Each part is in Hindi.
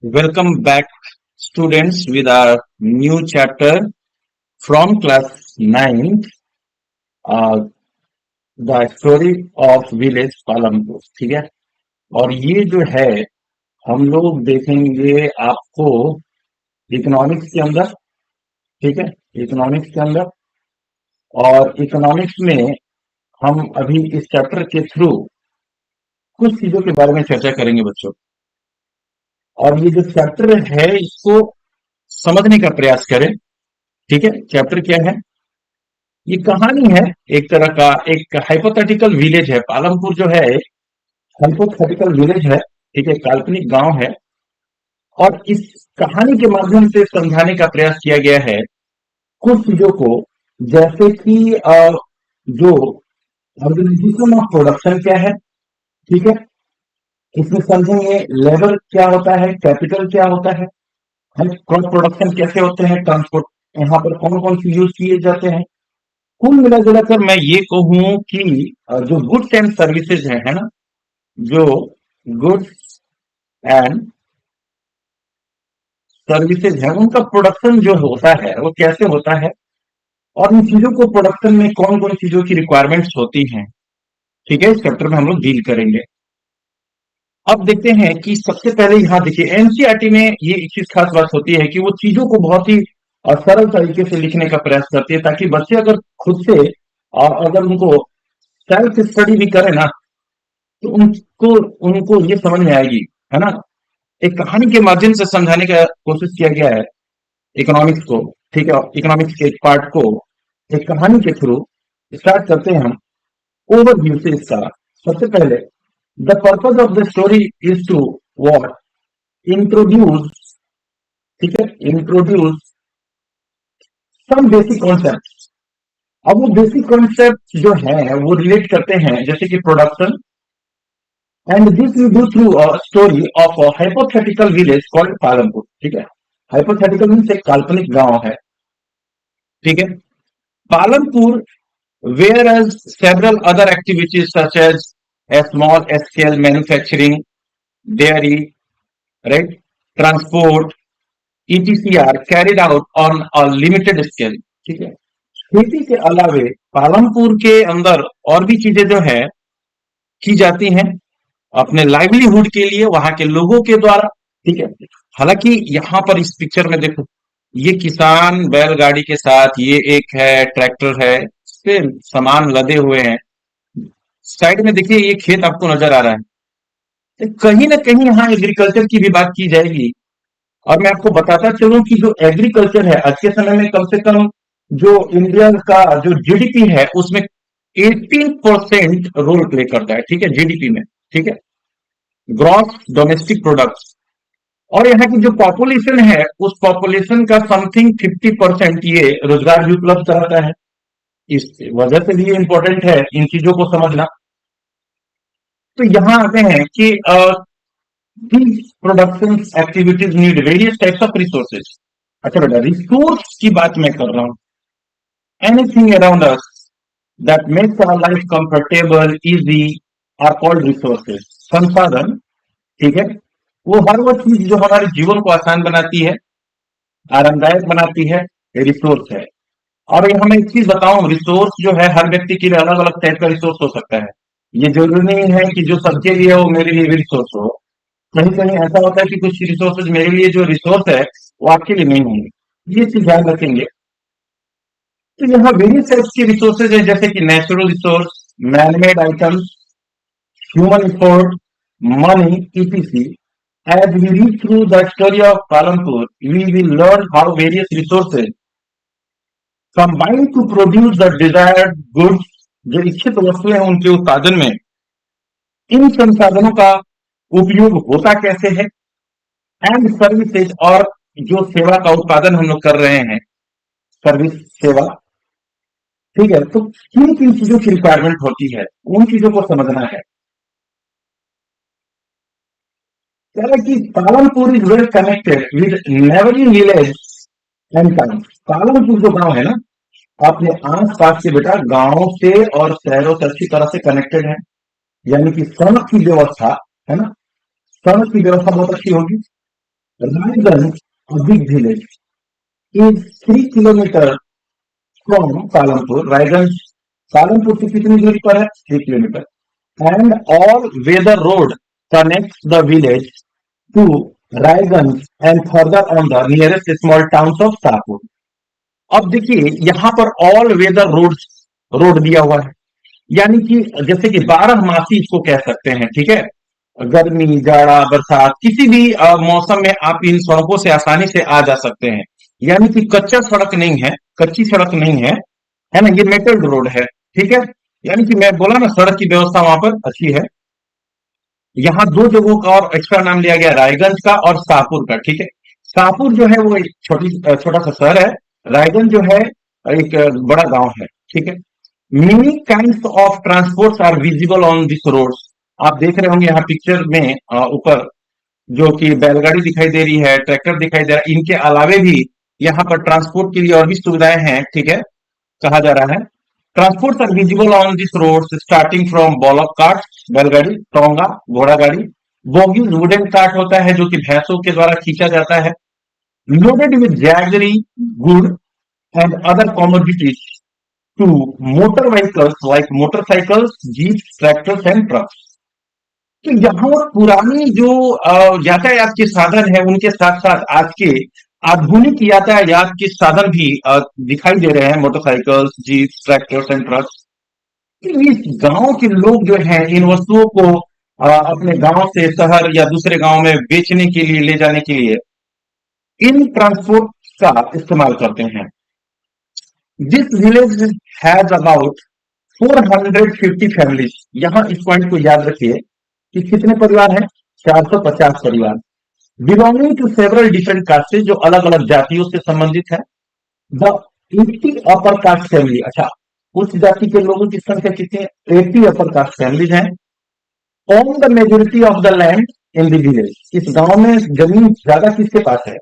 Welcome back, students, with our new chapter from class 9, uh, the story of village Palampur. ठीक है। और ये जो है हम लोग देखेंगे आपको इकोनॉमिक्स के अंदर। ठीक है, इकोनॉमिक्स के अंदर। और इकोनॉमिक्स में हम अभी इस चैप्टर के थ्रू कुछ चीजों के बारे में चर्चा करेंगे बच्चों। और ये जो चैप्टर है इसको समझने का प्रयास करें। ठीक है, चैप्टर क्या है? ये कहानी है एक तरह का, एक हाइपोथेटिकल विलेज है। पालमपुर जो है हाइपोथेटिकल विलेज है। ठीक है, काल्पनिक गांव है। और इस कहानी के माध्यम से समझाने का प्रयास किया गया है कुछ चीजों को, जैसे कि जो ऑर्गेनाइजेशन ऑफ प्रोडक्शन क्या है। ठीक है, इसमें समझेंगे लेबर क्या होता है, कैपिटल क्या होता है, क्रॉप प्रोडक्शन कैसे होते हैं, ट्रांसपोर्ट यहाँ पर कौन कौन सी यूज किए जाते हैं। कुल मिला कर मैं ये कहूं कि जो गुड्स एंड सर्विसेज है ना, जो गुड्स एंड सर्विसेज है उनका प्रोडक्शन जो होता है वो कैसे होता है, और इन चीजों को प्रोडक्शन में कौन कौन चीजों की रिक्वायरमेंट्स होती हैं। ठीक है, इस चैप्टर में हम लोग डील करेंगे। अब देखते हैं कि सबसे पहले यहाँ देखिए एनसीईआरटी में ये एक चीज खास बात होती है कि वो चीजों को बहुत ही सरल तरीके से लिखने का प्रयास करती है, ताकि बच्चे अगर खुद से अगर उनको सेल्फ स्टडी भी करें ना, तो उनको उनको ये समझ में आएगी, है ना। एक कहानी के माध्यम से समझाने का कोशिश किया गया है इकोनॉमिक्स को। ठीक है, इकोनॉमिक्स के एक पार्ट को एक कहानी के थ्रू स्टार्ट करते हैं हम। ओवरव्यू से इसका सबसे पहले the purpose of the story is to what introduce. ठीक है, इंट्रोड्यूस सम बेसिक कॉन्सेप्ट। अब वो बेसिक कॉन्सेप्ट जो है वो रिलेट करते हैं, जैसे कि production. And this we do through a story of a hypothetical village called Palampur. ठीक है, हाइपोथेटिकल मीन्स एक काल्पनिक गांव है। ठीक है, Palampur whereas several other activities such as a small scale manufacturing, dairy, right, transport, etc are carried out on a limited scale। ठीक है, खेती के अलावे पालमपुर के अंदर और भी चीजें जो है की जाती हैं अपने लाइवलीहुड के लिए वहां के लोगों के द्वारा। ठीक है, हालांकि यहाँ पर इस पिक्चर में देखो, ये किसान बैलगाड़ी के साथ, ये एक है ट्रैक्टर है, इस पे सामान लदे हुए हैं। साइड में देखिए ये खेत आपको नजर आ रहा है, तो कहीं ना कहीं यहाँ एग्रीकल्चर की भी बात की जाएगी। और मैं आपको बताता चलूं कि जो एग्रीकल्चर है आज के समय में कम से कम जो इंडिया का जो जीडीपी है उसमें 18% रोल प्ले करता है। ठीक है, जीडीपी में। ठीक है, ग्रॉस डोमेस्टिक प्रोडक्ट। और यहाँ की जो पॉपुलेशन है उस पॉपुलेशन का समथिंग 50% ये रोजगार भी उपलब्ध कराता है। इस वजह से भी ये इंपॉर्टेंट है इन चीजों को समझना। तो यहाँ आते हैं कि these production activities need various types of resources। अच्छा बेटा, रिसोर्स की बात मैं कर रहा हूं। Anything around us that makes our life comfortable easy are called resources. संसाधन। ठीक है, वो हर वो चीज जो हमारे जीवन को आसान बनाती है, आरामदायक बनाती है, रिसोर्स है। और यहाँ मैं एक चीज बताऊं, रिसोर्स जो है हर व्यक्ति के लिए अलग अलग टाइप का रिसोर्स हो सकता है। ये जरूरी नहीं है कि जो सबके लिए हो मेरे लिए भी रिसोर्स हो। कहीं कहीं ऐसा होता है कि कुछ रिसोर्सेज मेरे लिए जो रिसोर्स है वो आपके लिए नहीं होंगे। ये चीज ध्यान रखेंगे। तो यहाँ वेरियस टाइप्स की रिसोर्सेज है, जैसे कि natural resource, manmade items, human resource, money, etc। As we read through the story of Palampur, we will learn how various resources combine to produce the desired goods। जो इच्छित वस्तुएं हैं उनके उत्पादन में इन संसाधनों का उपयोग होता कैसे है। एंड सर्विसेज, और जो सेवा का उत्पादन हम लोग कर रहे हैं, सर्विस सेवा। ठीक है, तो किन किन चीजों की रिक्वायरमेंट होती है उन चीजों को समझना है। कह रहा है कि Palanpur is well connected with neighbouring village and town. Palanpur जो गांव है ना, अपने आस पास के बेटा गांवों से और शहरों से अच्छी तरह से कनेक्टेड है। यानी कि सड़क की व्यवस्था, है ना, सड़क की व्यवस्था बहुत अच्छी होगी, Raiganj, a big village, is 3 kilometre from Palampur. Raiganj Palampur से कितनी दूरी पर है? 3 kilometre. And all weather road connect the village to Raiganj and further on the nearest small town of Shahpur. अब देखिए यहां पर ऑल वेदर रोड दिया हुआ है, यानी कि जैसे कि 12 मासी इसको कह सकते हैं, ठीक है। गर्मी, जाड़ा, बरसात, किसी भी मौसम में आप इन सड़कों से आसानी से आ जा सकते हैं। यानी कि कच्चा सड़क नहीं है, कच्ची सड़क नहीं है ना, ये मेटल्ड रोड है, ठीक है। यानी कि मैं बोला ना, सड़क की व्यवस्था वहां पर अच्छी है। यहाँ दो जगहों का और एक्स्ट्रा नाम लिया गया, रायगंज का और शाहपुर का, ठीक है। शाहपुर जो है वो एक छोटा सा शहर है। रायगंज जो है एक बड़ा गांव है, ठीक है। Many kind of transport are visible on this road. आप देख रहे होंगे यहाँ पिक्चर में ऊपर जो कि बैलगाड़ी दिखाई दे रही है, ट्रैक्टर दिखाई दे रहा है। इनके अलावे भी यहाँ पर ट्रांसपोर्ट के लिए और भी सुविधाएं हैं, ठीक है, कहा जा रहा है। Transport are visible on this road starting from bullock cart, बैलगाड़ी, टोंगा, घोड़ा गाड़ी, बोगी, वुडन कार्ट होता है जो कि भैंसों के द्वारा खींचा जाता है, loaded with jaggery, gur and other commodities to motor vehicles like motorcycles, jeep, tractors and trucks. तो यहाँ पुरानी जो यातायात के साधन है उनके साथ साथ आज के आधुनिक यातायात के साधन भी दिखाई दे रहे हैं, motorcycles, jeep, tractors and trucks. इस गांव के लोग जो हैं इन वस्तुओं को अपने गांव से शहर या दूसरे गांव में बेचने के लिए, ले जाने के लिए इन ट्रांसपोर्ट का इस्तेमाल करते हैं। This village has about 450 families. यहाँ इस पॉइंट को याद रखिए कि कितने परिवार हैं? 450 परिवार, belonging to several different caste, जो अलग अलग जातियों से संबंधित है। द 80 अपर कास्ट फैमिली, अच्छा, उस जाति के लोगों की संख्या कितनी है? 80 अपर कास्ट फैमिलीज हैं। Own the majority of the land in the village. इस गांव में जमीन ज्यादा किसके पास है?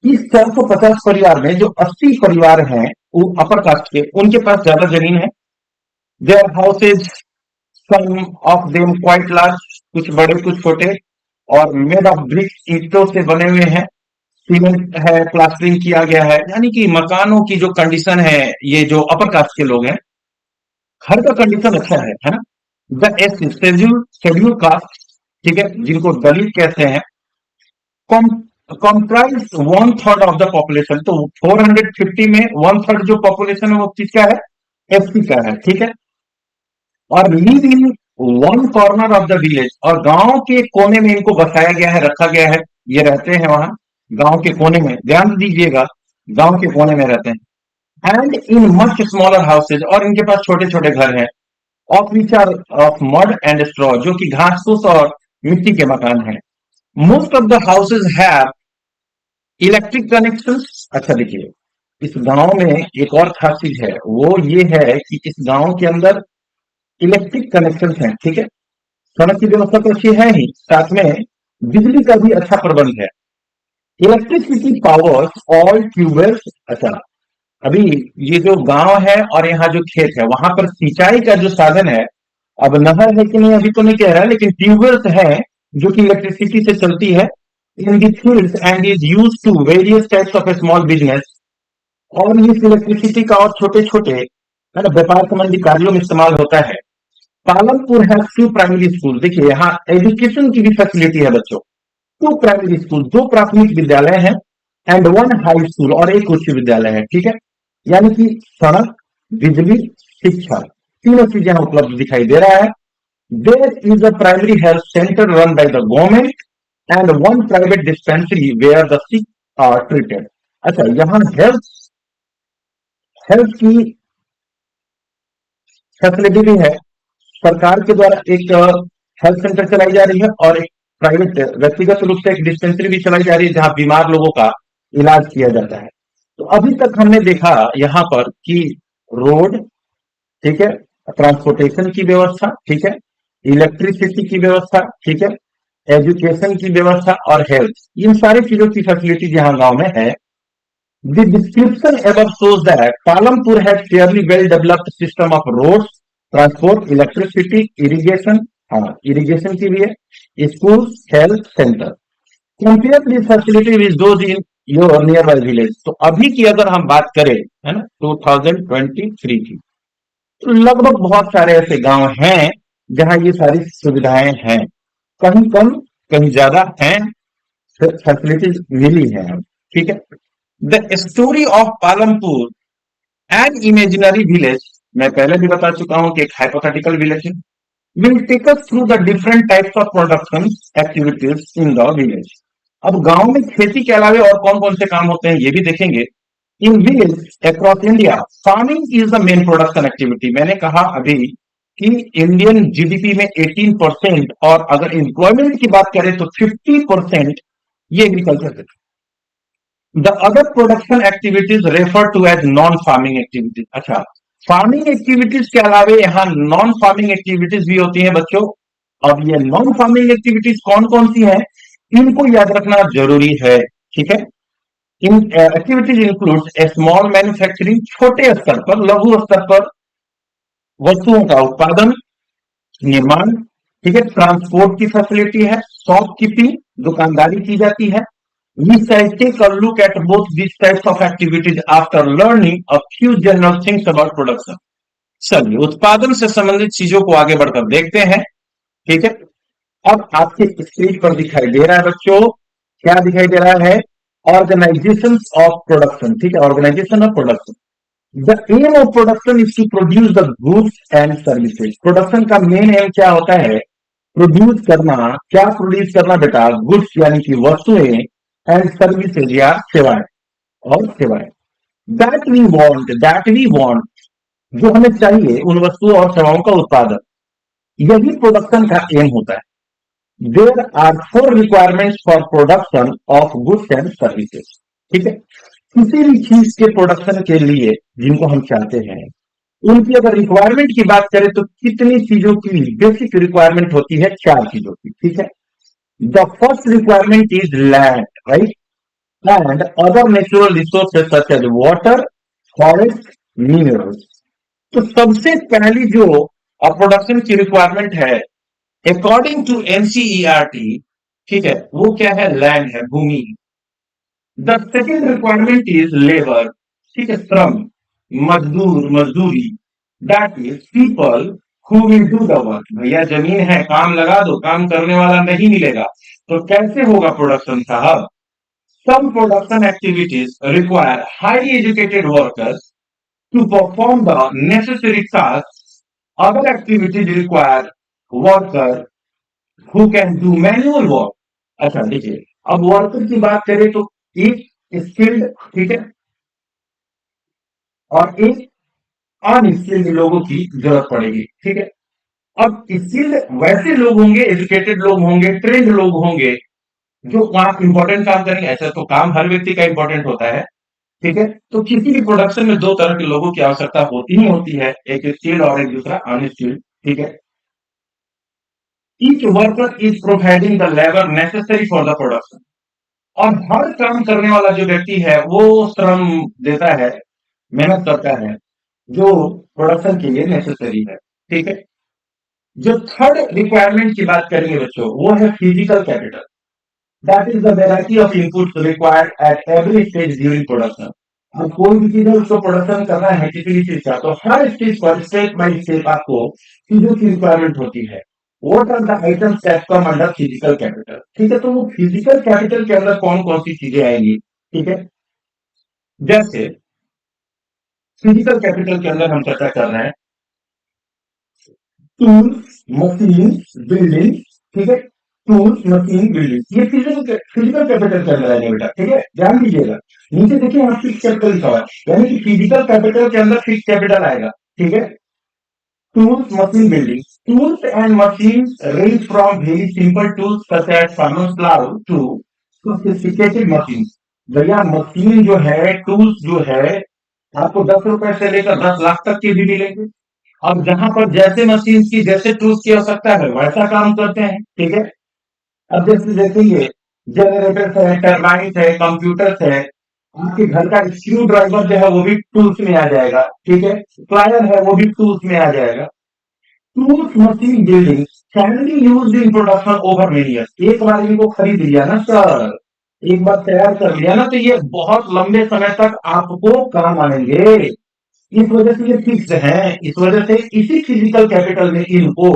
इस 450 परिवार में जो 80 परिवार हैं वो अपर कास्ट के, उनके पास ज्यादा जमीन है। Their houses, some of them quite large, कुछ बड़े कुछ छोटे, और मेड ऑफ ब्रिक, ईंटों से बने हुए हैं। सीमेंट है, प्लास्टरिंग किया गया है। यानी कि मकानों की जो कंडीशन है, ये जो अपर कास्ट के लोग हैं, घर का कंडीशन अच्छा है ना। The S schedule schedule caste, ठीक है, जिनको दलित कहते हैं, कॉम्प्राइज 1/3 ऑफ द पॉपुलेशन। तो 450 में 1/3 जो पॉपुलेशन है वो किसका है? एससी का है, ठीक है। और live in one corner of the village, और गांव के कोने में इनको बसाया गया है, रखा गया है। ये रहते हैं वहां गांव के कोने में, ध्यान दीजिएगा, गांव के कोने में रहते हैं। And in much smaller houses, और इनके पास छोटे छोटे घर हैं, of which are of mud and straw, जो कि घास फूस और मिट्टी के मकान हैं। Most of the houses have electric connection. अच्छा देखिए, इस गांव में एक और खास चीज है, वो ये है कि इस गांव के अंदर इलेक्ट्रिक कनेक्शन है, ठीक है। सड़क की व्यवस्था तो अच्छी है ही, साथ में बिजली का भी अच्छा प्रबंध है। Electricity powers all tube wells. अच्छा, अभी ये जो गांव है और यहाँ जो खेत है, वहां पर सिंचाई का जो साधन है, अब नहर है कि नहीं अभी तो नहीं कह रहा है, लेकिन ट्यूबवेल्स है जो कि इलेक्ट्रिसिटी से चलती है in the field and is use to various types of small business. और इस इलेक्ट्रिसिटी का और छोटे छोटे है ना व्यापार संबंधी कार्यों में इस्तेमाल होता है। पालमपुर है 2 प्राइमरी स्कूल। देखिए यहाँ एजुकेशन की भी फैसिलिटी है बच्चों। 2 प्राइमरी स्कूल, 2 प्राथमिक विद्यालय हैं, एंड 1 हाई स्कूल, और एक उच्च विद्यालय है, ठीक है। यानी कि सड़क, बिजली, शिक्षा, तीनों चीजें यहाँ उपलब्ध दिखाई दे रहा है। There is a primary health centre run by the government and 1 private dispensary where the sick are treated. अच्छा, यहाँ हेल्थ हेल्थ की फैसिलिटी भी है। सरकार के द्वारा एक हेल्थ सेंटर चलाई जा रही है, और एक प्राइवेट व्यक्तिगत रूप से एक डिस्पेंसरी भी चलाई जा रही है जहां बीमार लोगों का इलाज किया जाता है। तो अभी तक हमने देखा यहाँ पर कि रोड, ठीक है, ट्रांसपोर्टेशन की व्यवस्था, ठीक है, इलेक्ट्रिसिटी की व्यवस्था, ठीक है, एजुकेशन की व्यवस्था और हेल्थ, इन सारी चीजों की फैसिलिटी यहाँ गांव में है। The description above shows that Palampur has fairly well developed system of roads, transport, electricity, irrigation, हाँ irrigation की भी है, schools, health center। Compare this facility with those in your near by village. तो अभी की अगर हम बात करें, है ना, 2023 की, तो लगभग बहुत सारे ऐसे गांव हैं जहां ये सारी सुविधाएं हैं। कहीं कम, कहीं ज्यादा हैं, फैसिलिटीज मिली है। ठीक है। The story of Palampur an imaginary village, मैं पहले भी बता चुका हूं कि एक हाइपोथेटिकल विलेज है, will take us through the different types of production activities in the village. अब गांव में खेती के अलावा और कौन कौन से काम होते हैं ये भी देखेंगे। In village across India farming is the main production activity. मैंने कहा अभी कि इंडियन जीडीपी में 18% और अगर एम्प्लॉयमेंट की बात करें तो 50% ये agriculture. The other production activities refer to as non farming activities. अच्छा, फार्मिंग एक्टिविटीज के अलावा यहाँ नॉन फार्मिंग एक्टिविटीज भी होती हैं बच्चों। अब ये नॉन फार्मिंग एक्टिविटीज कौन कौन सी हैं, इनको याद रखना जरूरी है। ठीक है। इन एक्टिविटीज इंक्लूड्स ए स्मॉल मैन्युफैक्चरिंग, छोटे स्तर पर, लघु स्तर पर वस्तुओं का उत्पादन, निर्माण। ठीक है। ट्रांसपोर्ट की फैसिलिटी है, शॉपकीपिंग, दुकानदारी की जाती है। We shall take a look at both these types of activities after learning a few general things about production. चलिए उत्पादन से संबंधित चीजों को आगे बढ़कर देखते हैं। ठीक है। अब आपके स्क्रीन पर दिखाई दे रहा है बच्चों, क्या दिखाई दे रहा है? Organisation of production. ठीक है, organisation of production. The aim of production is to produce the goods and services. Production का मेन एम क्या होता है? प्रोड्यूस करना। क्या प्रोड्यूस करना बेटा? गुड्स यानी कि वस्तुएं, एंड सर्विसेज या सेवाएं, और सेवाएं। दैट वी वांट, जो हमें चाहिए उन वस्तुओं और सेवाओं का उत्पादन, यही प्रोडक्शन का एम होता है। There are four requirements for production of goods and services. ठीक है। किसी भी चीज के प्रोडक्शन के लिए जिनको हम चाहते हैं, उनकी अगर रिक्वायरमेंट की बात करें तो कितनी चीजों की बेसिक रिक्वायरमेंट होती है? चार चीजों की। ठीक है। The first requirement is land, right, and other natural resources such as water, forest, minerals। तो सबसे पहली जो प्रोडक्शन की रिक्वायरमेंट है अकॉर्डिंग टू एनसीईआरटी, ठीक है, वो क्या है? लैंड है, भूमि। The second requirement is labour, ठीक है, श्रम, मजदूर, मजदूरी। That is people who will do the work. भैया जमीन है, काम लगा दो, काम करने वाला नहीं मिलेगा तो कैसे होगा प्रोडक्शन साहब? Some production activities require highly educated workers to perform the necessary tasks. Other activities require workers who can do manual work। अच्छा देखिए, अब वर्कर की बात करें तो एक स्किल्ड, ठीक है, और एक अनस्किल्ड लोगों की जरूरत पड़ेगी। ठीक है। अब स्किल्ड वैसे लोग होंगे, एजुकेटेड लोग होंगे, ट्रेंड लोग होंगे जो वहां इंपॉर्टेंट काम करेंगे। ऐसा तो काम हर व्यक्ति का इंपॉर्टेंट होता है। ठीक है। तो किसी भी प्रोडक्शन में दो तरह के लोगों की आवश्यकता होती ही होती है, एक स्किल्ड और एक दूसरा अनस्किल्ड। ठीक है। Each worker is providing the labour necessary for the production. और हर काम करने वाला जो व्यक्ति है वो श्रम देता है, मेहनत करता है, जो प्रोडक्शन के लिए नेसेसरी है। ठीक है। जो थर्ड रिक्वायरमेंट की बात करेंगे बच्चों, वो है physical capital. That is the variety of inputs required at every stage during production. अब कोई भी चीज है उसको प्रोडक्शन करना है किसी भी चीज का, तो हर स्टेज पर स्टेप बाय स्टेप आपको चीजों की रिक्वायरमेंट होती है। What are the items that come under physical capital? ठीक है। तो वो फिजिकल कैपिटल के अंदर कौन कौन सी चीजें आएंगी? ठीक है। जैसे फिजिकल कैपिटल के अंदर हम चर्चा कर रहे हैं टूल्स, मशीन, बिल्डिंग। ठीक है। टूल्स, मशीन, बिल्डिंग, ये फिजिकल फिजिकल कैपिटल के अंदर आएंगे बेटा। ठीक है, ध्यान दीजिएगा। नीचे देखिए यहाँ फिक्स कैपिटल लिखा हुआ है, यानी कि फिजिकल कैपिटल के अंदर फिक्स कैपिटल आएगा। ठीक है। Tools, machine, building. Tools and machine range from very simple tools such as farmers plough to sophisticated machine. भैया मशीन जो है, टूल्स जो है, आपको 10 रुपए से लेकर 10 लाख तक के भी मिलेंगे। अब जहां पर जैसे मशीन की, जैसे टूल्स की आवश्यकता है वैसा काम करते हैं। ठीक है। अब जैसे देखेंगे जनरेटर है, टर्बाइन है, कंप्यूटर है, आपके घर का स्क्रू ड्राइवर जो है वो भी टूल्स में आ जाएगा। ठीक है। प्लायर है वो भी टूल्स में आ जाएगा। Tools machine building can be used in production over many years. एक बार इनको खरीद लिया ना सर, एक बार तैयार कर लिया ना, तो ये बहुत लंबे समय तक आपको काम आएंगे। इस वजह से ये फिक्स है, इस वजह से इसी फिजिकल कैपिटल में इनको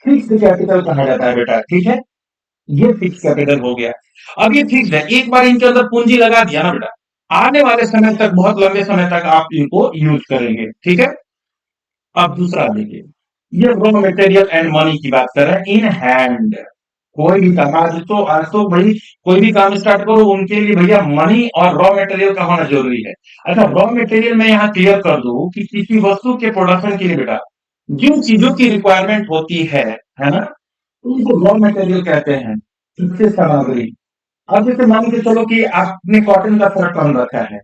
फिक्स कैपिटल कहा जाता है बेटा, ठीक है। ये फिक्स कैपिटल हो गया। अब ये फिक्स है, एक बार इनके अंदर पूंजी लगा दिया ना बेटा, आने वाले समय तक, बहुत लंबे समय तक आप इनको यूज करेंगे, ठीक है। अब दूसरा देखिए, ये रॉ मटेरियल एंड मनी की बात कर रहे हैं, इन हैंड। कोई भी काम, आज तो भाई कोई भी काम स्टार्ट करो उनके लिए भैया मनी और रॉ मटेरियल का होना जरूरी है। अच्छा, रॉ मटेरियल मैं यहाँ क्लियर कर दूं कि किसी वस्तु के प्रोडक्शन के लिए बेटा जिन चीजों की रिक्वायरमेंट होती है ना, उनको रॉ मटेरियल कहते हैं, इससे सामग्री। अब जैसे मान के चलो कि आपने कॉटन का शर्ट पहन रखा है,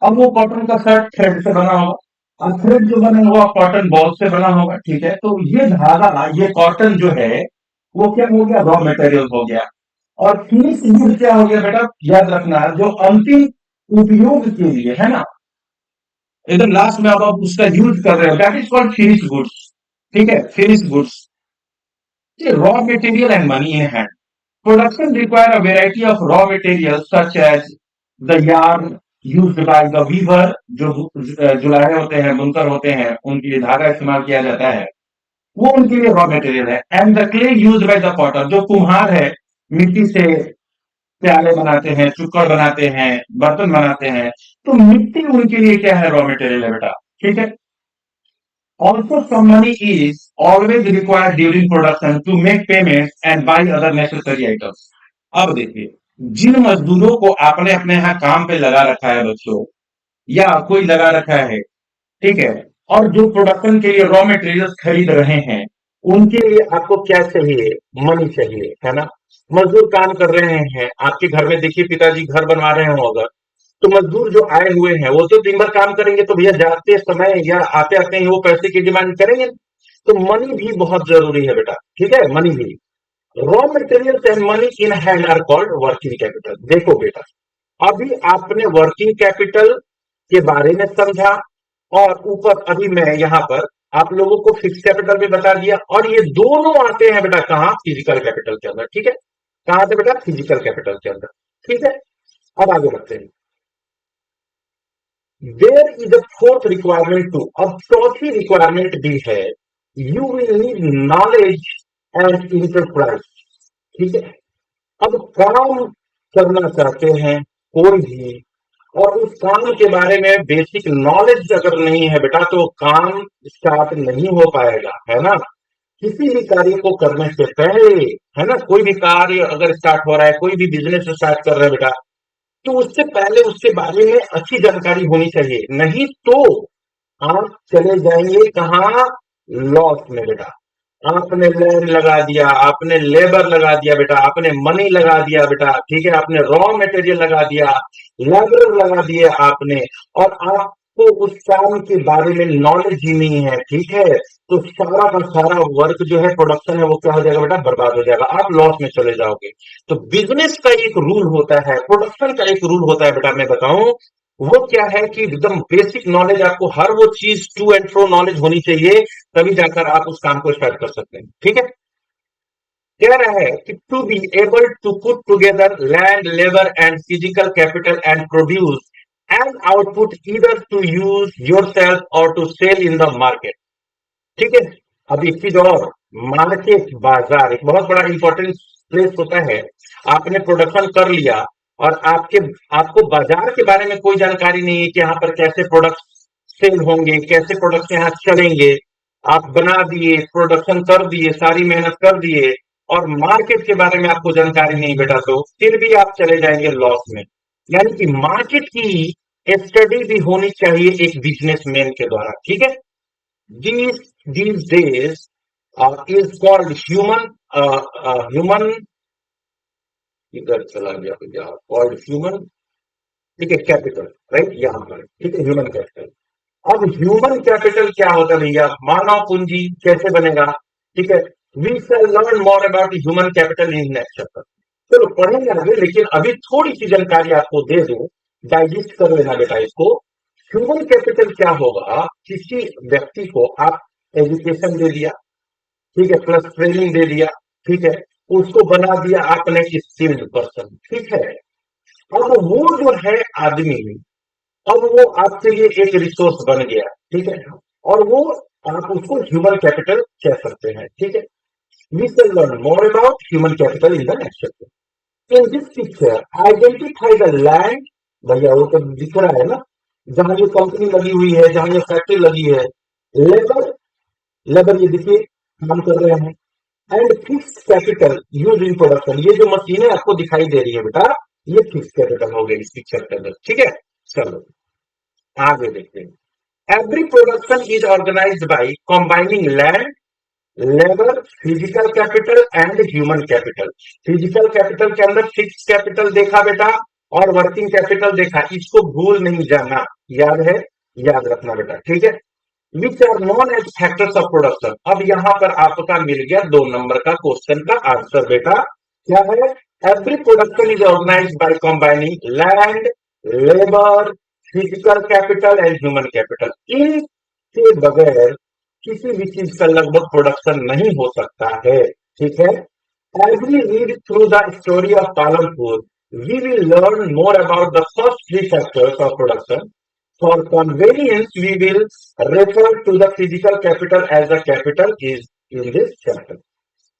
अब वो कॉटन का शर्ट थ्रेड से बना होगा, और थ्रेड जो बना होगा कॉटन बॉल से बना होगा, ठीक है। तो ये धागा, ये कॉटन जो है, वो क्या हो गया, रॉ मटेरियल हो गया। और फिनिश गुड क्या हो गया बेटा, याद रखना, जो अंतिम उपयोग के लिए है ना, एकदम लास्ट में अब आप उसका यूज कर रहे हो, that is called finish goods, ठीक है, finish goods. Raw material and money in hand. Production require a variety of raw materials such as the yarn used by the weaver, जो जुलाहे होते हैं, बुनकर होते हैं, उनके लिए धागा इस्तेमाल किया जाता है, वो उनके लिए रॉ मटेरियल है। And the clay used by the Potter, जो कुम्हार है, मिट्टी से प्याले बनाते हैं, चुक्कड़ बनाते हैं, बर्तन बनाते हैं, तो मिट्टी उनके लिए क्या है, रॉ मटेरियल है बेटा, ठीक है। Also, some money is always required during production to make payments and buy other necessary items. अब देखिए, जिन मजदूरों को आपने अपने यहाँ काम पे लगा रखा है बच्चों, या कोई लगा रखा है, ठीक है, और जो प्रोडक्शन के लिए रॉ मटेरियल्स खरीद रहे हैं, उनके लिए आपको क्या चाहिए, मनी चाहिए, है ना। मजदूर काम कर रहे हैं आपके घर में, देखिए पिताजी घर बनवा रहे हो अगर, तो मजदूर जो आए हुए हैं वो तो दिन भर काम करेंगे, तो भैया जाते समय या आते आते ही वो पैसे की डिमांड करेंगे। तो मनी भी बहुत जरूरी है बेटा, ठीक है, मनी भी। Raw materials and money in hand are called working capital. देखो बेटा, अभी आपने वर्किंग कैपिटल के बारे में समझा, और ऊपर अभी मैं यहाँ पर आप लोगों को फिक्स कैपिटल भी बता दिया, और ये दोनों आते हैं बेटा कहाँ, फिजिकल कैपिटल के अंदर, ठीक है। कहां से बेटा, फिजिकल कैपिटल के अंदर, ठीक है। अब आगे बढ़ते हैं। There is a fourth requirement too, अब चौथी रिक्वायरमेंट भी है, you will need knowledge and enterprise, ठीक है। अब काम करना चाहते हैं कोई भी, और उस काम के बारे में बेसिक नॉलेज अगर नहीं है बेटा, तो काम स्टार्ट नहीं हो पाएगा, है ना। किसी भी कार्य को करने से पहले, है ना, कोई भी कार्य अगर स्टार्ट हो रहा है, कोई भी बिजनेस स्टार्ट कर रहे हैं बेटा, तो उससे पहले उसके बारे में अच्छी जानकारी होनी चाहिए, नहीं तो आप चले जाएंगे कहाँ, लॉस में बेटा। आपने लैंड लगा दिया, आपने लेबर लगा दिया बेटा, आपने मनी लगा दिया बेटा, ठीक है, आपने रॉ मटेरियल लगा दिया, लेबर लगा दिए आपने, और आपको उस काम के बारे में नॉलेज ही नहीं है, ठीक है, तो सारा का सारा वर्क जो है, प्रोडक्शन है, वो क्या हो जाएगा बेटा, बर्बाद हो जाएगा, आप लॉस में चले जाओगे। तो बिजनेस का एक रूल होता है, प्रोडक्शन का एक रूल होता है बेटा, मैं बताऊं वो क्या है, कि एकदम बेसिक नॉलेज, आपको हर वो चीज टू एंड फ्रो नॉलेज होनी चाहिए, तभी जाकर आप उस काम को स्टार्ट कर सकते हैं, ठीक है। कह रहा है कि to be able to put together land, labour and physical capital and produce and output, either to use yourself और to sell in the market, ठीक है। अब एक चीज और, मार्केट, बाजार एक बहुत बड़ा इंपॉर्टेंट प्लेस होता है। आपने प्रोडक्शन कर लिया, और आपको बाजार के बारे में कोई जानकारी नहीं है, कि यहाँ पर कैसे प्रोडक्ट सेल होंगे, कैसे प्रोडक्ट यहाँ चलेंगे। आप बना दिए, प्रोडक्शन कर दिए, सारी मेहनत कर दिए, और मार्केट के बारे में आपको जानकारी नहीं बेटा, तो फिर भी आप चले जाएंगे लॉस में। यानी कि मार्केट की स्टडी भी होनी चाहिए एक बिजनेसमैन के द्वारा, ठीक है। These these days is called human, इधर चला गया भैया, कॉल्ड ह्यूमन, ठीक है, कैपिटल, राइट, यहाँ पर, ठीक है, ह्यूमन कैपिटल। अब ह्यूमन कैपिटल क्या होता है भैया, मानव पूंजी कैसे बनेगा, ठीक है। We shall learn more about human capital in next chapter. चलो पढ़ेंगे आगे, लेकिन अभी थोड़ी सी जानकारी आपको दे दूं, डाइजेस्ट कर लेना बेटा इसको। ह्यूमन कैपिटल क्या होगा, किसी व्यक्ति को आप एजुकेशन दे दिया, ठीक है, प्लस ट्रेनिंग दे दिया, ठीक है, उसको बना दिया आपने स्किल्ड पर्सन, ठीक है। अब वो जो है आदमी, अब वो आपके लिए एक रिसोर्स बन गया, ठीक है, और वो आप उसको ह्यूमन कैपिटल कह सकते हैं, ठीक है। We shall learn more about human capital in the next chapter. In this picture identify the land, भैया वो तो दिख रहा है ना, जहां ये कंपनी लगी हुई है, जहां ये फैक्ट्री लगी है, लेबर, लेबर ये देखिए काम कर रहे हैं, and fix capital use in production, ये जो मशीनें आपको दिखाई दे रही है बेटा, ये फिक्स कैपिटल हो गई इस पिक्चर के अंदर, ठीक है। चलो आगे देखते हैं। Every production is organised by combining land, labour, physical capital and human capital. Physical capital के अंदर फिक्स कैपिटल देखा बेटा, और वर्किंग कैपिटल देखा, इसको भूल नहीं जाना, याद है, याद रखना बेटा, ठीक है। Which are known as factors of production. अब यहां पर आपका मिल गया 2 नंबर का क्वेश्चन का आंसर बेटा, क्या है? Every production is organise by combining land, labour, physical capital and human capital. इनके बगैर किसी भी चीज का लगभग प्रोडक्शन नहीं हो सकता है, ठीक है। As we read through the story of Palanpur, we will learn more about the first 3 factors of production. For convenience, we will refer to the physical capital as the capital is in this chapter.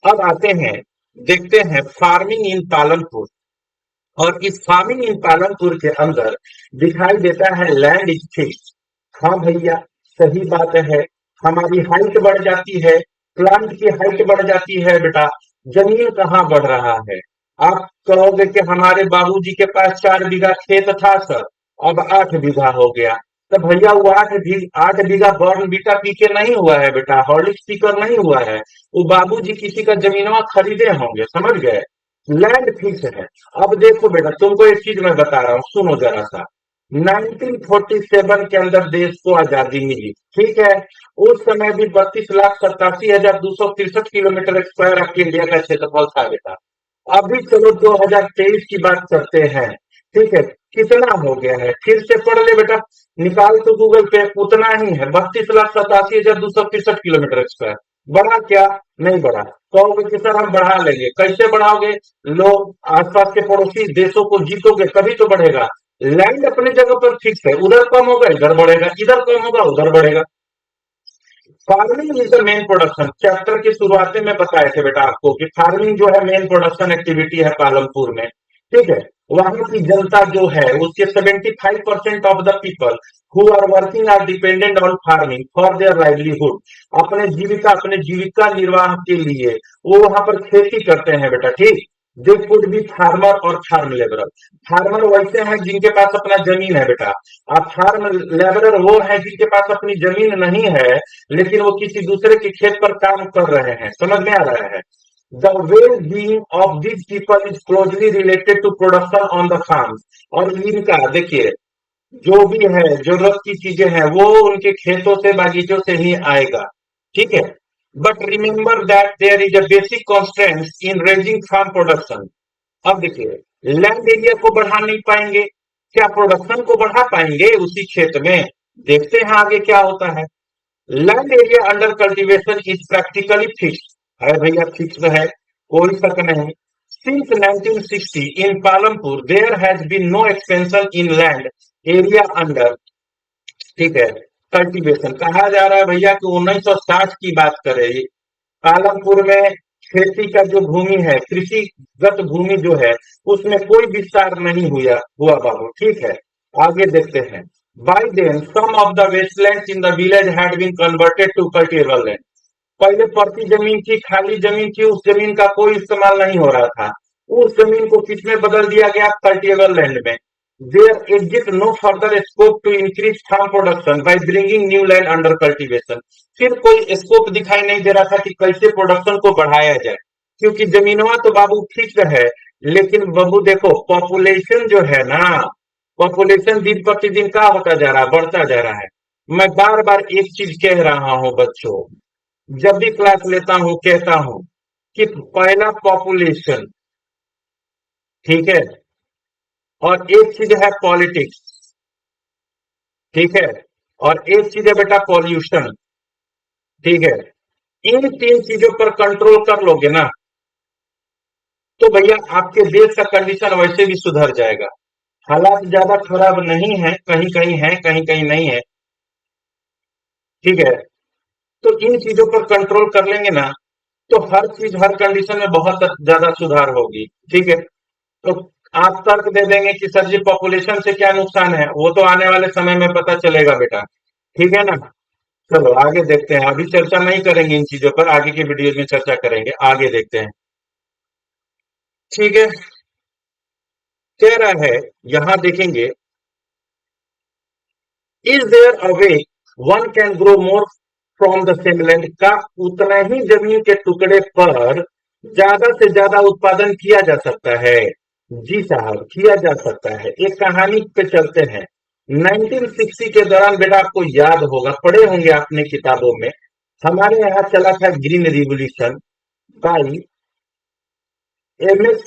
अब आते हैं, देखते हैं फार्मिंग इन पालनपुर, और इस फार्मिंग इन पालनपुर के अंदर दिखाई देता है लैंड इज फिक्स। हाँ भैया, सही बात है, हमारी हाइट बढ़ जाती है, प्लांट की हाइट बढ़ जाती है बेटा, जमीन कहाँ बढ़ रहा है? आप कहोगे कि हमारे बाबूजी के पास 4 बीघा खेत था सर, अब 8 बीघा हो गया। तो भैया वो 8 बीघा बॉर्न बीटा पी के नहीं हुआ है बेटा, हॉर्लिक्स पीकर नहीं हुआ है, वो बाबूजी किसी का जमीनवा खरीदे होंगे, समझ गए। लैंड फिक्स है। अब देखो बेटा, तुमको एक चीज मैं बता रहा हूँ, सुनो जरा सा। 1947 के अंदर देश को आजादी मिली, ठीक है। उस समय भी 32,87,263 किलोमीटर स्क्वायर आपके इंडिया का क्षेत्रफल था बेटा। अभी चलो 2023 की बात करते हैं, ठीक है, कितना हो गया है, फिर से पढ़ ले बेटा, निकाल तो गूगल पे, उतना ही है, 32,87,263 किलोमीटर स्क्वायर। बढ़ा क्या? नहीं बढ़ा। कहोगे कि सर हम बढ़ा लेंगे, कैसे बढ़ाओगे? लोग आसपास के पड़ोसी देशों को जीतोगे तभी तो बढ़ेगा। लैंड अपनी जगह पर फिक्स है, उधर कम होगा इधर बढ़ेगा, इधर कम होगा उधर बढ़ेगा। Farming is the main production, chapter की शुरुआत में बताए थे बेटा आपको कि फार्मिंग जो है मेन प्रोडक्शन एक्टिविटी है पालमपुर में, ठीक है। वहां की जनता जो है उसके 75% of the people who are working are dependent on farming for their livelihood. अपने जीविका निर्वाह के लिए वो वहां पर खेती करते हैं बेटा, ठीक। दे कुड बी फार्मर और फार्म लेबरर। फार्मर वैसे हैं जिनके पास अपना जमीन है बेटा, और फार्म लेबरर वो है जिनके पास अपनी जमीन नहीं है, लेकिन वो किसी दूसरे के खेत पर काम कर रहे हैं, समझ में आ रहा है। The well being of this people is closely related to production on the farm. और इनका देखिए, जो भी है जरूरत की चीजें हैं वो उनके खेतों से बागीचों से ही आएगा, ठीक है। But remember that there is a basic constant in raising farm production. अब देखिए, लैंड एरिया को बढ़ा नहीं पाएंगे, क्या प्रोडक्शन को बढ़ा पाएंगे उसी क्षेत्र में? देखते हैं आगे क्या होता है। Land area under cultivation is practically fix है भैया, फिक्स है, कोई शक नहीं। Since 1960 in Palampur there has been no expansion in land area under, ठीक है, कल्टीवेशन। कहा जा रहा है भैया कि 1960 की बात करें, पालमपुर में खेती का जो भूमि है, कृषिगत भूमि जो है, उसमें कोई विस्तार नहीं हुआ बाबू, ठीक है। आगे देखते हैं। By then some of the wasteland in the village had been converted to cultivable land. पहले पड़ती जमीन थी, खाली जमीन थी, उस जमीन का कोई इस्तेमाल नहीं हो रहा था, उस जमीन को किसमें बदल दिया गया? कल्टिवेबल लैंड में। There exist no further scope to increase farm production by bringing new land under cultivation. फिर कोई स्कोप दिखाई नहीं दे रहा था कि कैसे प्रोडक्शन को बढ़ाया जाए, क्योंकि जमीनवा तो बाबू ठीक है, लेकिन बाबू देखो पॉपुलेशन जो है ना, पॉपुलेशन दिन प्रतिदिन क्या होता जा रहा है? बढ़ता जा रहा है। मैं बार बार एक चीज कह रहा हूं बच्चों, जब भी क्लास लेता हूं कहता हूं कि पहला पॉपुलेशन, ठीक है, और एक चीज है पॉलिटिक्स, ठीक है, और एक चीज है बेटा पॉल्यूशन, ठीक है। इन तीन चीजों पर कंट्रोल कर लोगे ना, तो भैया आपके देश का कंडीशन वैसे भी सुधर जाएगा। हालात ज्यादा खराब नहीं है, कहीं कहीं है, कहीं कहीं नहीं है। ठीक है, तो इन चीजों पर कंट्रोल कर लेंगे ना, तो हर चीज हर कंडीशन में बहुत ज्यादा सुधार होगी। ठीक है, तो आप तर्क दे देंगे कि सर जी पॉपुलेशन से क्या नुकसान है, वो तो आने वाले समय में पता चलेगा बेटा। ठीक है ना। चलो आगे देखते हैं, अभी चर्चा नहीं करेंगे इन चीजों पर, आगे की वीडियोज में चर्चा करेंगे, आगे देखते हैं। ठीक है, कह रहा है, यहां देखेंगे, is there a way one can grow more from the same land, का उतना ही जमीन के टुकड़े पर ज्यादा से ज्यादा उत्पादन किया जा सकता है। जी साहब, किया जा सकता है। एक कहानी पे चलते हैं। 1960 के दौरान बेटा, आपको याद होगा, पढ़े होंगे आपने किताबों में, हमारे यहाँ चला था green revolution by M S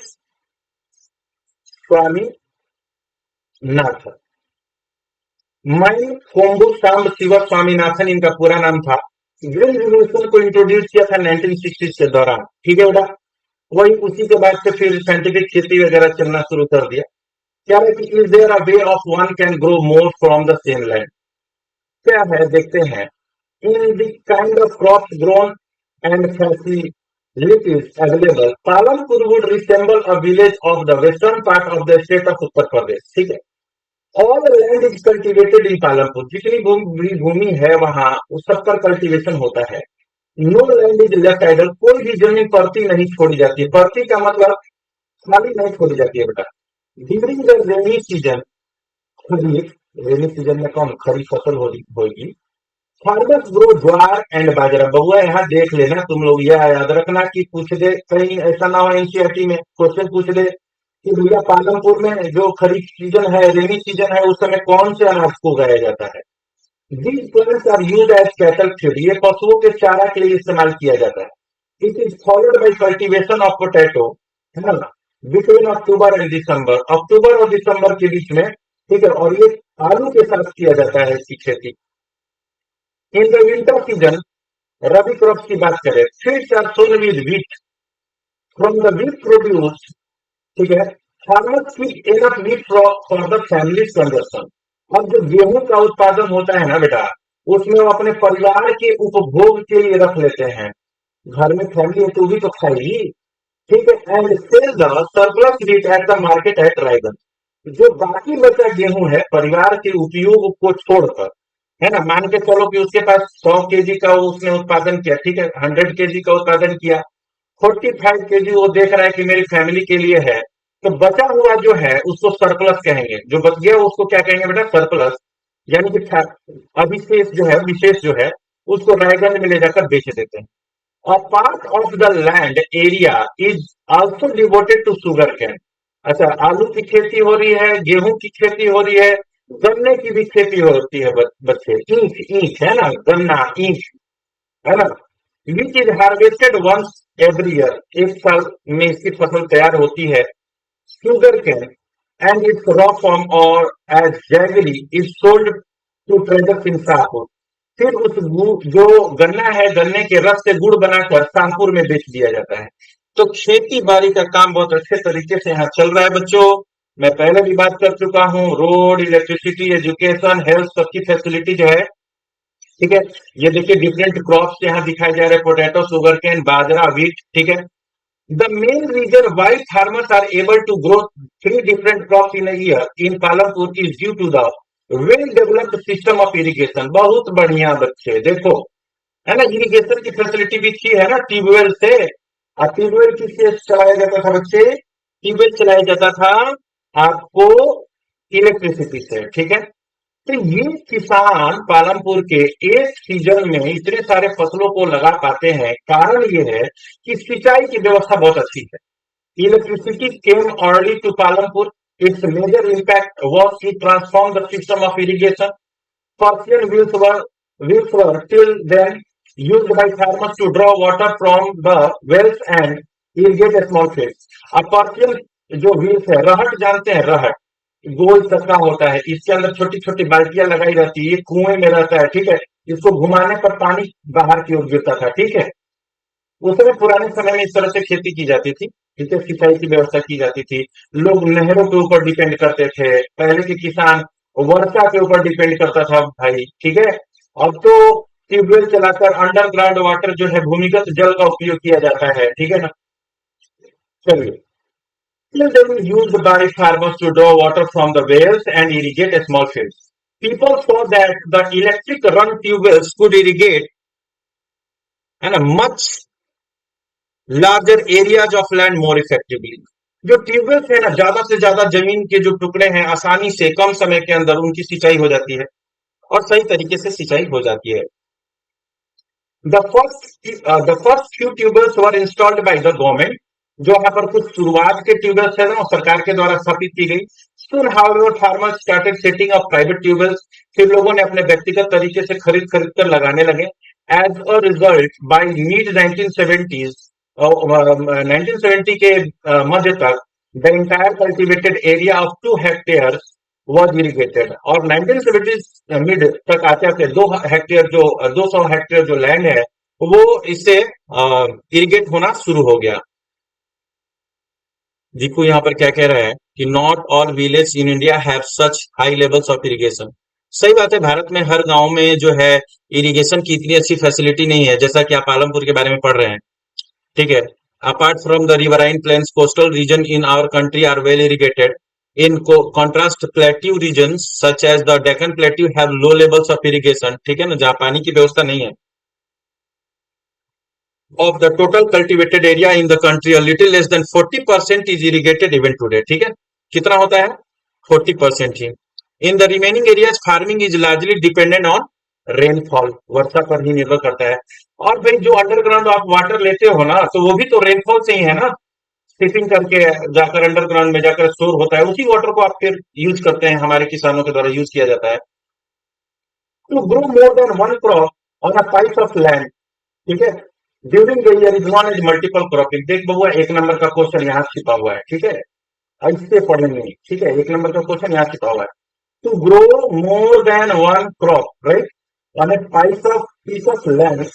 Swaminathan. मैं कोम्बू सांब शिव स्वामीनाथन इनका पूरा नाम था। ग्रीन रिवोल्यूशन को इंट्रोड्यूस किया था 1960 के दौरान। ठीक है बेटा, वही उसी के बाद से फिर साइंटिफिक खेती वगैरह चलना शुरू कर दिया। क्या है कि is there a way of one can grow more from the same land, क्या है देखते हैं। In the kind of crops grown and facilities available, Palanpur would resemble a village of the western part of the state of Uttar Pradesh. ठीक है, all land is cultivated in Palanpur, जितनी भूमि है वहां उस सब पर कल्टीवेशन होता है। No land is left idle, कोई भी जमीन पड़ती नहीं छोड़ी जाती है। पड़ती का मतलब खाली नहीं छोड़ी जाती है बेटा। During the rainy season, kharif, rainy season में कौन खरीफ फसल होगी। फार्मर्स ग्रो ज्वार एंड बाजरा। बबुआ यहाँ देख लेना, तुम लोग यह याद रखना कि पूछ दे कहीं, ऐसा ना हो एनसीईआरटी में क्वेश्चन पूछ दे कि भैया पालनपुर में जो खरीफ सीजन है, रेनी सीजन है, उस समय कौन से अनाज को उगाया जाता है। These plants are use as cattle feed, ये पशुओं के चारा के लिए इस्तेमाल किया जाता है। It is followed by cultivation of potato, है ना, बिटवीन अक्टूबर एंड दिसंबर, अक्टूबर और दिसंबर के बीच में। ठीक है, और ये आलू के साथ किया जाता है इसकी खेती। In the winter season, rabi crop की बात करें, feeds are sown with wheat from the wheat produce. ठीक है, farmers keep enough wheat for the family consumption. अब जो गेहूं का उत्पादन होता है ना बेटा, उसमें वो अपने परिवार के उपभोग के लिए रख लेते हैं। घर में फैमिली है तो भी तो खाएगी। ठीक है, and sell the surplus wheat at the market at Raiganj. जो बाकी बचा गेहूं है परिवार के उपयोग को छोड़कर, है ना, मान के चलो कि उसके पास 100 केजी का उसने उत्पादन किया। ठीक है, 100 केजी का उत्पादन किया, 45 केजी वो देख रहा है कि मेरी फैमिली के लिए है, तो बचा हुआ जो है उसको सरप्लस कहेंगे। जो बच गया उसको क्या कहेंगे बेटा, सरप्लस। यानी कि अविशेष जो है, विशेष जो है, उसको रायगंज में ले जाकर बेच देते हैं। A part of the land area is also devoted to sugar cane। अच्छा, आलू की खेती हो रही है, गेहूं की खेती हो रही है, गन्ने की भी खेती होती है बच्चे। ईख, ईख है ना, गन्ना, ईख, है ना, which is harvested once every year, एक साल में इसकी फसल तैयार होती है। Sugar cane and its raw form और as jaggery is sold to traders in Shahpur. फिर उस जो गन्ना है, गन्ने के रस से गुड़ बनाकर शाहपुर में बेच दिया जाता है। तो खेती बाड़ी का काम बहुत अच्छे तरीके से यहाँ चल रहा है बच्चों। मैं पहले भी बात कर चुका हूँ, रोड, इलेक्ट्रिसिटी, एजुकेशन, हेल्थ, सबकी फैसिलिटी जो है। ठीक है, ये देखिए डिफरेंट क्रॉप्स यहाँ दिखाए जा रहे हैं, potato, sugar cane, bajra, wheat. ठीक है, the main reason why farmers are able to grow 3 different crop in year in Palampur is due to the well developed system of irrigation. बहुत बढ़िया बच्चे देखो, है ना, इरिगेशन की फैसिलिटी भी अच्छी है ना, ट्यूबवेल से। और ट्यूबवेल किससे चलाया जाता था बच्चे, ट्यूबवेल चलाया जाता था आपको इलेक्ट्रिसिटी से। ठीक है, तो ये किसान पालनपुर के एक सीजन में इतने सारे फसलों को लगा पाते हैं, कारण ये है कि सिंचाई की व्यवस्था बहुत अच्छी है। Electricity came early to Palanpur, its major impact was to transform the system of irrigation. Persian wheels were till then used by farmers to draw water from the wells and irrigate small fields। अब पर्शियन जो व्हील्स है, रहट जानते हैं, रहट गोल चक्का होता है, इसके अंदर छोटी छोटी बाल्टियां लगाई जाती है, ये कुएं में रहता है। ठीक है, इसको घुमाने पर पानी बाहर की ओर गिरता था। ठीक है, उस समय पुराने समय में इस तरह से खेती की जाती थी, ठीक है, सिंचाई की व्यवस्था की जाती थी। लोग नहरों के ऊपर डिपेंड करते थे। पहले के किसान वर्षा के ऊपर डिपेंड करता था भाई, ठीक है। अब तो ट्यूबवेल चलाकर अंडरग्राउंड वाटर जो है भूमिगत जल का उपयोग किया जाता है, ठीक है ना। चलिए, still they were used by farmers to draw water from the wells and irrigate small fields. People saw that the electric run tube wells could irrigate and a much larger areas of land more effectively. जो ट्यूबवेल्स है ना, ज्यादा से ज्यादा जमीन के जो टुकड़े हैं आसानी से कम समय के अंदर उनकी सिंचाई हो जाती है और सही तरीके से सिंचाई हो जाती है। The first few tube wells were installed bye the government. जो यहाँ पर कुछ शुरुआत के ट्यूबवेल्स है ना वो सरकार के द्वारा स्थापित की गई। Soon, however, farmers started setting up private tubewells। फिर लोगों ने अपने व्यक्तिगत तरीके से खरीद खरीद कर लगाने लगे। As a result by mid 1970s, 1970 के मध्य तक the entire cultivated area of 2 hectare was irrigated. और 1970 मिड तक आते आते 2 हेक्टेयर जो 200 हेक्टेयर जो लैंड है वो इससे इरिगेट होना शुरू हो गया। देखो यहाँ पर क्या कह रहा है कि not all village in India have such high levels of irrigation. सही बात है, भारत में हर गांव में जो है इरिगेशन की इतनी अच्छी फैसिलिटी नहीं है, जैसा कि आप पालमपुर के बारे में पढ़ रहे हैं, ठीक है। Apart from the riverine plains, coastal region in our country are well irrigated. In contrast plateau region such as the Deccan plateau have low levels of irrigation, ठीक है ना, जहाँ पानी की व्यवस्था नहीं है। Of the total cultivated area in the country, a little less than 40% is irrigated even today, ठीक है। कितना होता है? 40% ही। In the remaining areas, farming is largely dependent on rainfall, वर्षा पर ही निर्भर करता है। और भाई जो अंडरग्राउंड आप वाटर लेते हो ना, तो वो भी तो रेनफॉल से ही है ना। शिपिंग करके जाकर अंडरग्राउंड में जाकर स्टोर होता है, उसी वाटर को आप फिर यूज करते हैं, हमारे किसानों के द्वारा यूज किया जाता है। To grow more than one crop on a piece of land, ठीक है, during the year is known as multiple cropping. देख बबुआ, 1 नंबर का क्वेश्चन यहाँ छिपा हुआ है, ठीक है, ऐसे पढ़ेंगे, ठीक है। 1 नंबर का क्वेश्चन यहाँ छिपा हुआ है। To grow more than one crop, right, on a piece of land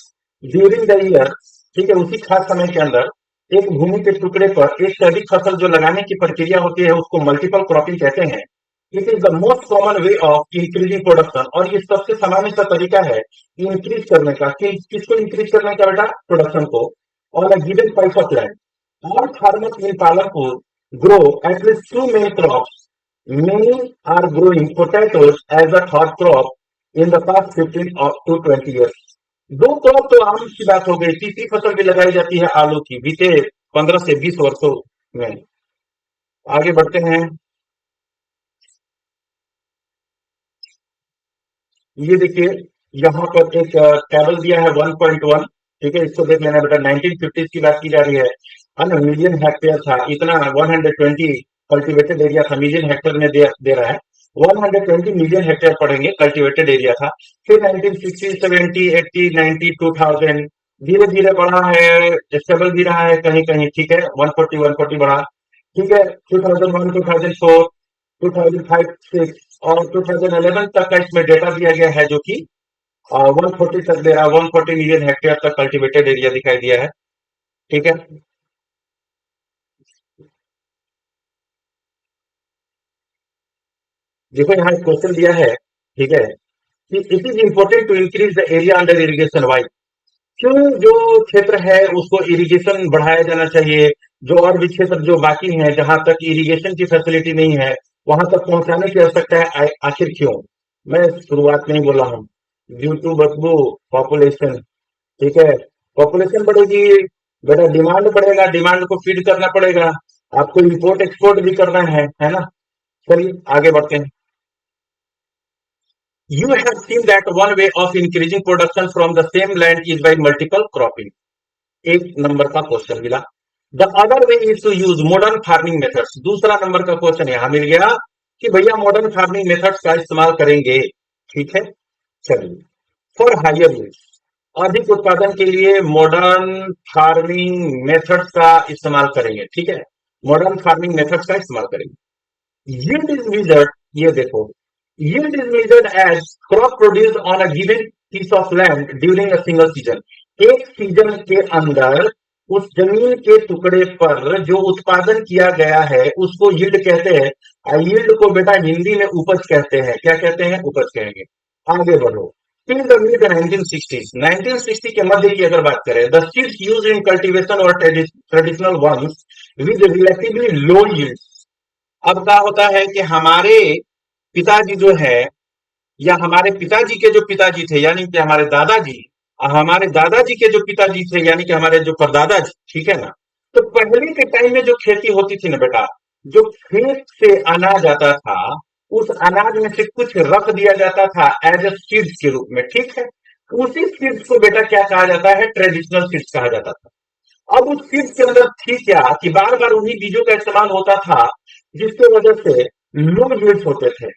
during the year, ठीक है, उसी खास समय के अंदर एक भूमि के टुकड़े पर एक से अधिक फसल जो लगाने की प्रक्रिया होती है उसको मल्टीपल क्रॉपिंग कहते हैं। It is the most common way of increasing production. और ये सबसे सामान्य सा तरीका है इंक्रीज करने का। किसको इंक्रीज करने का बेटा? प्रोडक्शन को। On a given price of land, all farmers in Palampur grow at least 2 main crops। Many are growing potatoes as a third crop in the past 15 to 20 years। 2 crop तो आम की बात हो गई, तीसरी फसल भी लगाई जाती है आलू की बीते 15 से 20 वर्षों में। आगे बढ़ते हैं। ये देखिए, यहाँ पर एक टेबल दिया है 1.1, ठीक है, इसको देख लेना बेटा। 1950 की बात की जा रही है ना। मिलियन हेक्टेयर था, इतना 120 कल्टीवेटेड एरिया था, मिलियन हेक्टेयर में दे रहा है। 120 मिलियन हेक्टेयर पढ़ेंगे कल्टीवेटेड एरिया था। फिर 1960, 70, 80, 90, 2000 धीरे धीरे बढ़ा है, स्टेबल भी रहा है कहीं कहीं, ठीक है। 140 बढ़ा, ठीक है। 2001, 2004, 2005, 6 और 2011 तक का इसमें डेटा दिया गया है, जो कि 140 तक दे रहा है। 140 मिलियन हेक्टेयर तक कल्टीवेटेड एरिया दिखाई दिया है, ठीक है। देखो यहाँ एक क्वेश्चन दिया है, ठीक है, कि it is important to increase the area under irrigation. Why? क्यों जो क्षेत्र है उसको इरिगेशन बढ़ाया जाना चाहिए, जो और भी क्षेत्र जो बाकी हैं जहां तक इरिगेशन की फैसिलिटी नहीं है वहां तक पहुंचाने की आवश्यकता है, आखिर क्यों? मैं शुरुआत में ही बोला हूं, ड्यू टू बदबू पॉपुलेशन, ठीक है। पॉपुलेशन बढ़ेगी बेटा, डिमांड बढ़ेगा, डिमांड को फीड करना पड़ेगा, आपको इंपोर्ट एक्सपोर्ट भी करना है ना। चलिए आगे बढ़ते हैं। You have seen that one way of increasing production from the same land is by multiple cropping। 1 नंबर का क्वेश्चन मिला। The other way is to use modern farming methods. दूसरा नंबर का क्वेश्चन यहां मिल गया कि भैया मॉडर्न फार्मिंग मेथड्स का इस्तेमाल करेंगे, ठीक है। चलिए, फॉर हायर यूज, अधिक उत्पादन के लिए मॉडर्न फार्मिंग मेथड्स का इस्तेमाल करेंगे, ठीक है। मॉडर्न फार्मिंग मेथड्स का इस्तेमाल करेंगे। Yield is measured, ये देखो, yield is measured as crop produced on a given piece of land during a single season। एक सीजन के अंदर उस जमीन के टुकड़े पर जो उत्पादन किया गया है उसको यील्ड कहते हैं। यील्ड को बेटा हिंदी में उपज कहते हैं। क्या कहते हैं? उपज कहेंगे। आगे बढ़ो। टिल द मिड 1960s, 1960 के मध्य की अगर बात करें, the seeds use in cultivation और traditional ones with relatively low yield. अब क्या होता है कि हमारे पिताजी जो है, या हमारे पिताजी के जो पिताजी थे यानी कि हमारे दादाजी, हमारे दादाजी के जो पिताजी थे यानी कि हमारे जो परदादा जी, ठीक है ना? तो पहले के टाइम में जो खेती होती थी ना बेटा, जो खेत से अनाज आता था, उस अनाज में से कुछ रख दिया जाता था एज ए सीड्स के रूप में, ठीक है? उसी सीड्स को बेटा क्या कहा जाता है? ट्रेडिशनल सीड्स कहा जाता था। अब उस सीड्स के अंदर थी क्या कि बार बार उन्हीं बीजों का इस्तेमाल होता था, जिसके वजह से लो यील्ड्स होते थे।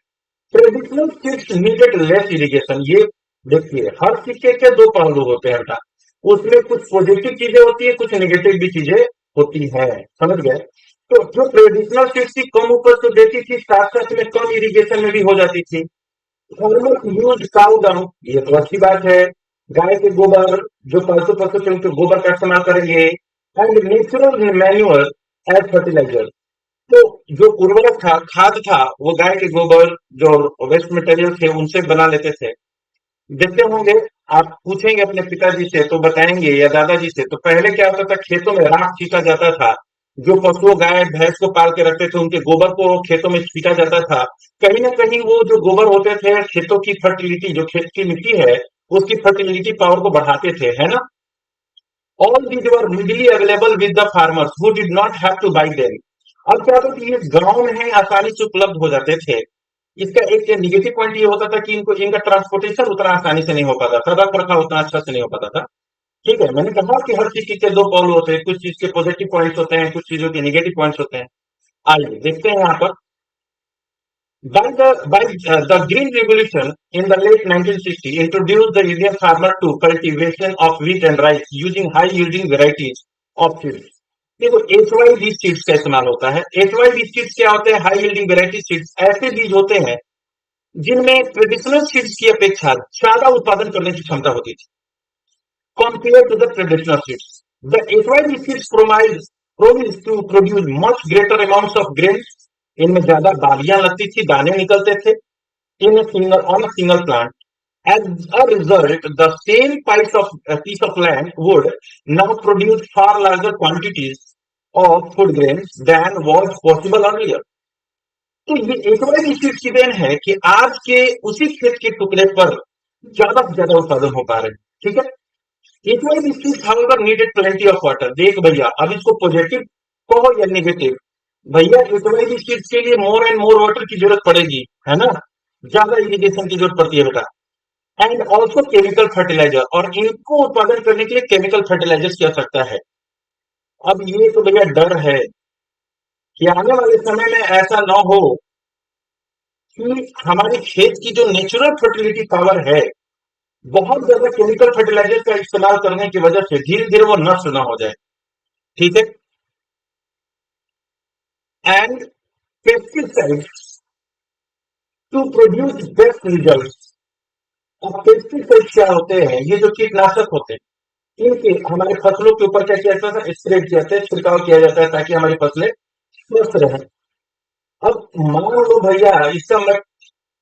Traditional seeds needed less irrigation. ये देखिए, हर सिक्के के दो पहलू होते हैं बेटा। उसमें कुछ पॉजिटिव चीजें होती है, कुछ नेगेटिव भी चीजें होती है। समझ गए? तो जो ट्रेडिशनल सीड्स थी कम उपज तो देती थी, साथ साथ में कम इरिगेशन में भी हो जाती थी। फार्मर्स यूज काउ डंग, ये तो अच्छी बात है। गाय के गोबर, जो पालतू पशु थे उनके गोबर का इस्तेमाल करेंगे। And natural manure as fertiliser. तो जो उर्वरक था, खाद था, वो गाय के गोबर, जो वेस्ट मटेरियल थे उनसे बना लेते थे। देखते होंगे, आप पूछेंगे अपने पिताजी से तो बताएंगे, या दादाजी से, तो पहले क्या होता था, खेतों में राख छीटा जाता था। जो पशु गाय भैंस को पाल के रखते थे उनके गोबर को खेतों में छीटा जाता था। कहीं ना कहीं वो जो गोबर होते थे खेतों की फर्टिलिटी, जो खेत की मिट्टी है उसकी फर्टिलिटी पावर को बढ़ाते थे, है ना? All these were readily available with the farmers who did not have two by them. अब क्या होता है, ये गांव में है, आसानी से उपलब्ध हो जाते थे। इसका एक नेगेटिव पॉइंट ये होता था कि इनको, इनका ट्रांसपोर्टेशन उतना आसानी से नहीं हो पाता था, रख रखाव उतना अच्छा से नहीं हो पाता था। ठीक है, मैंने कहा कि हर चीज के दो पहलू होते हैं, कुछ चीज के पॉजिटिव पॉइंट्स होते हैं, कुछ चीजों के नेगेटिव पॉइंट्स होते हैं। आइए देखते हैं यहाँ पर। By the Green Revolution in the late 1960s introduced the Indian farmer to cultivation of wheat and rice using high yielding varieties of seeds. देखो, HYV सीड्स का इस्तेमाल होता है। HYV सीड्स क्या होते हैं? High yielding variety seeds. ऐसे बीज होते हैं जिनमें ट्रेडिशनल सीड्स की अपेक्षा ज्यादा उत्पादन करने की क्षमता होती थी, compared to the traditional seeds. The HYV seeds promise to produce much greater amounts of grains. इनमें ज्यादा बालियां लगती थी, दाने निकलते थे in a single on a single plant. As a result, the same piece of land would now produce far larger quantities of food grains than was possible earlier. तो ये एक बड़ी इस चीज की देन है कि आज के उसी खेत के टुकड़े पर ज्यादा से ज्यादा उत्पादन हो पा रहे हैं। ठीक है, एक बड़ी इस चीज however needed plenty of water. देख भैया, अब इसको पॉजिटिव कहो या नेगेटिव, भैया एक बड़ी इस चीज के लिए मोर एंड मोर वाटर की जरूरत पड़ेगी, है ना? ज्यादा इरिगेशन की जरूरत पड़ती है बेटा। एंड ऑल्सो केमिकल फर्टिलाइजर, और इनको उत्पादन करने के लिए केमिकल फर्टिलाइजर्स की आवश्यकता है। अब ये तो भैया डर है कि आने वाले समय में ऐसा न हो कि हमारे खेत की जो नेचुरल फर्टिलिटी पावर है, बहुत ज्यादा केमिकल फर्टिलाइजर का इस्तेमाल करने की वजह से धीरे धीरे वो नष्ट ना हो जाए। ठीक है, and pesticides to produce best result. अब पेस्टिसाइड क्या होते हैं? ये जो कीटनाशक होते हैं, इनके हमारे फसलों के ऊपर क्या किया जाता है? स्प्रे किया जाता है, छिड़काव किया जाता है ताकि हमारी फसलें स्वस्थ रहें। अब मान लो भैया, इसका मतलब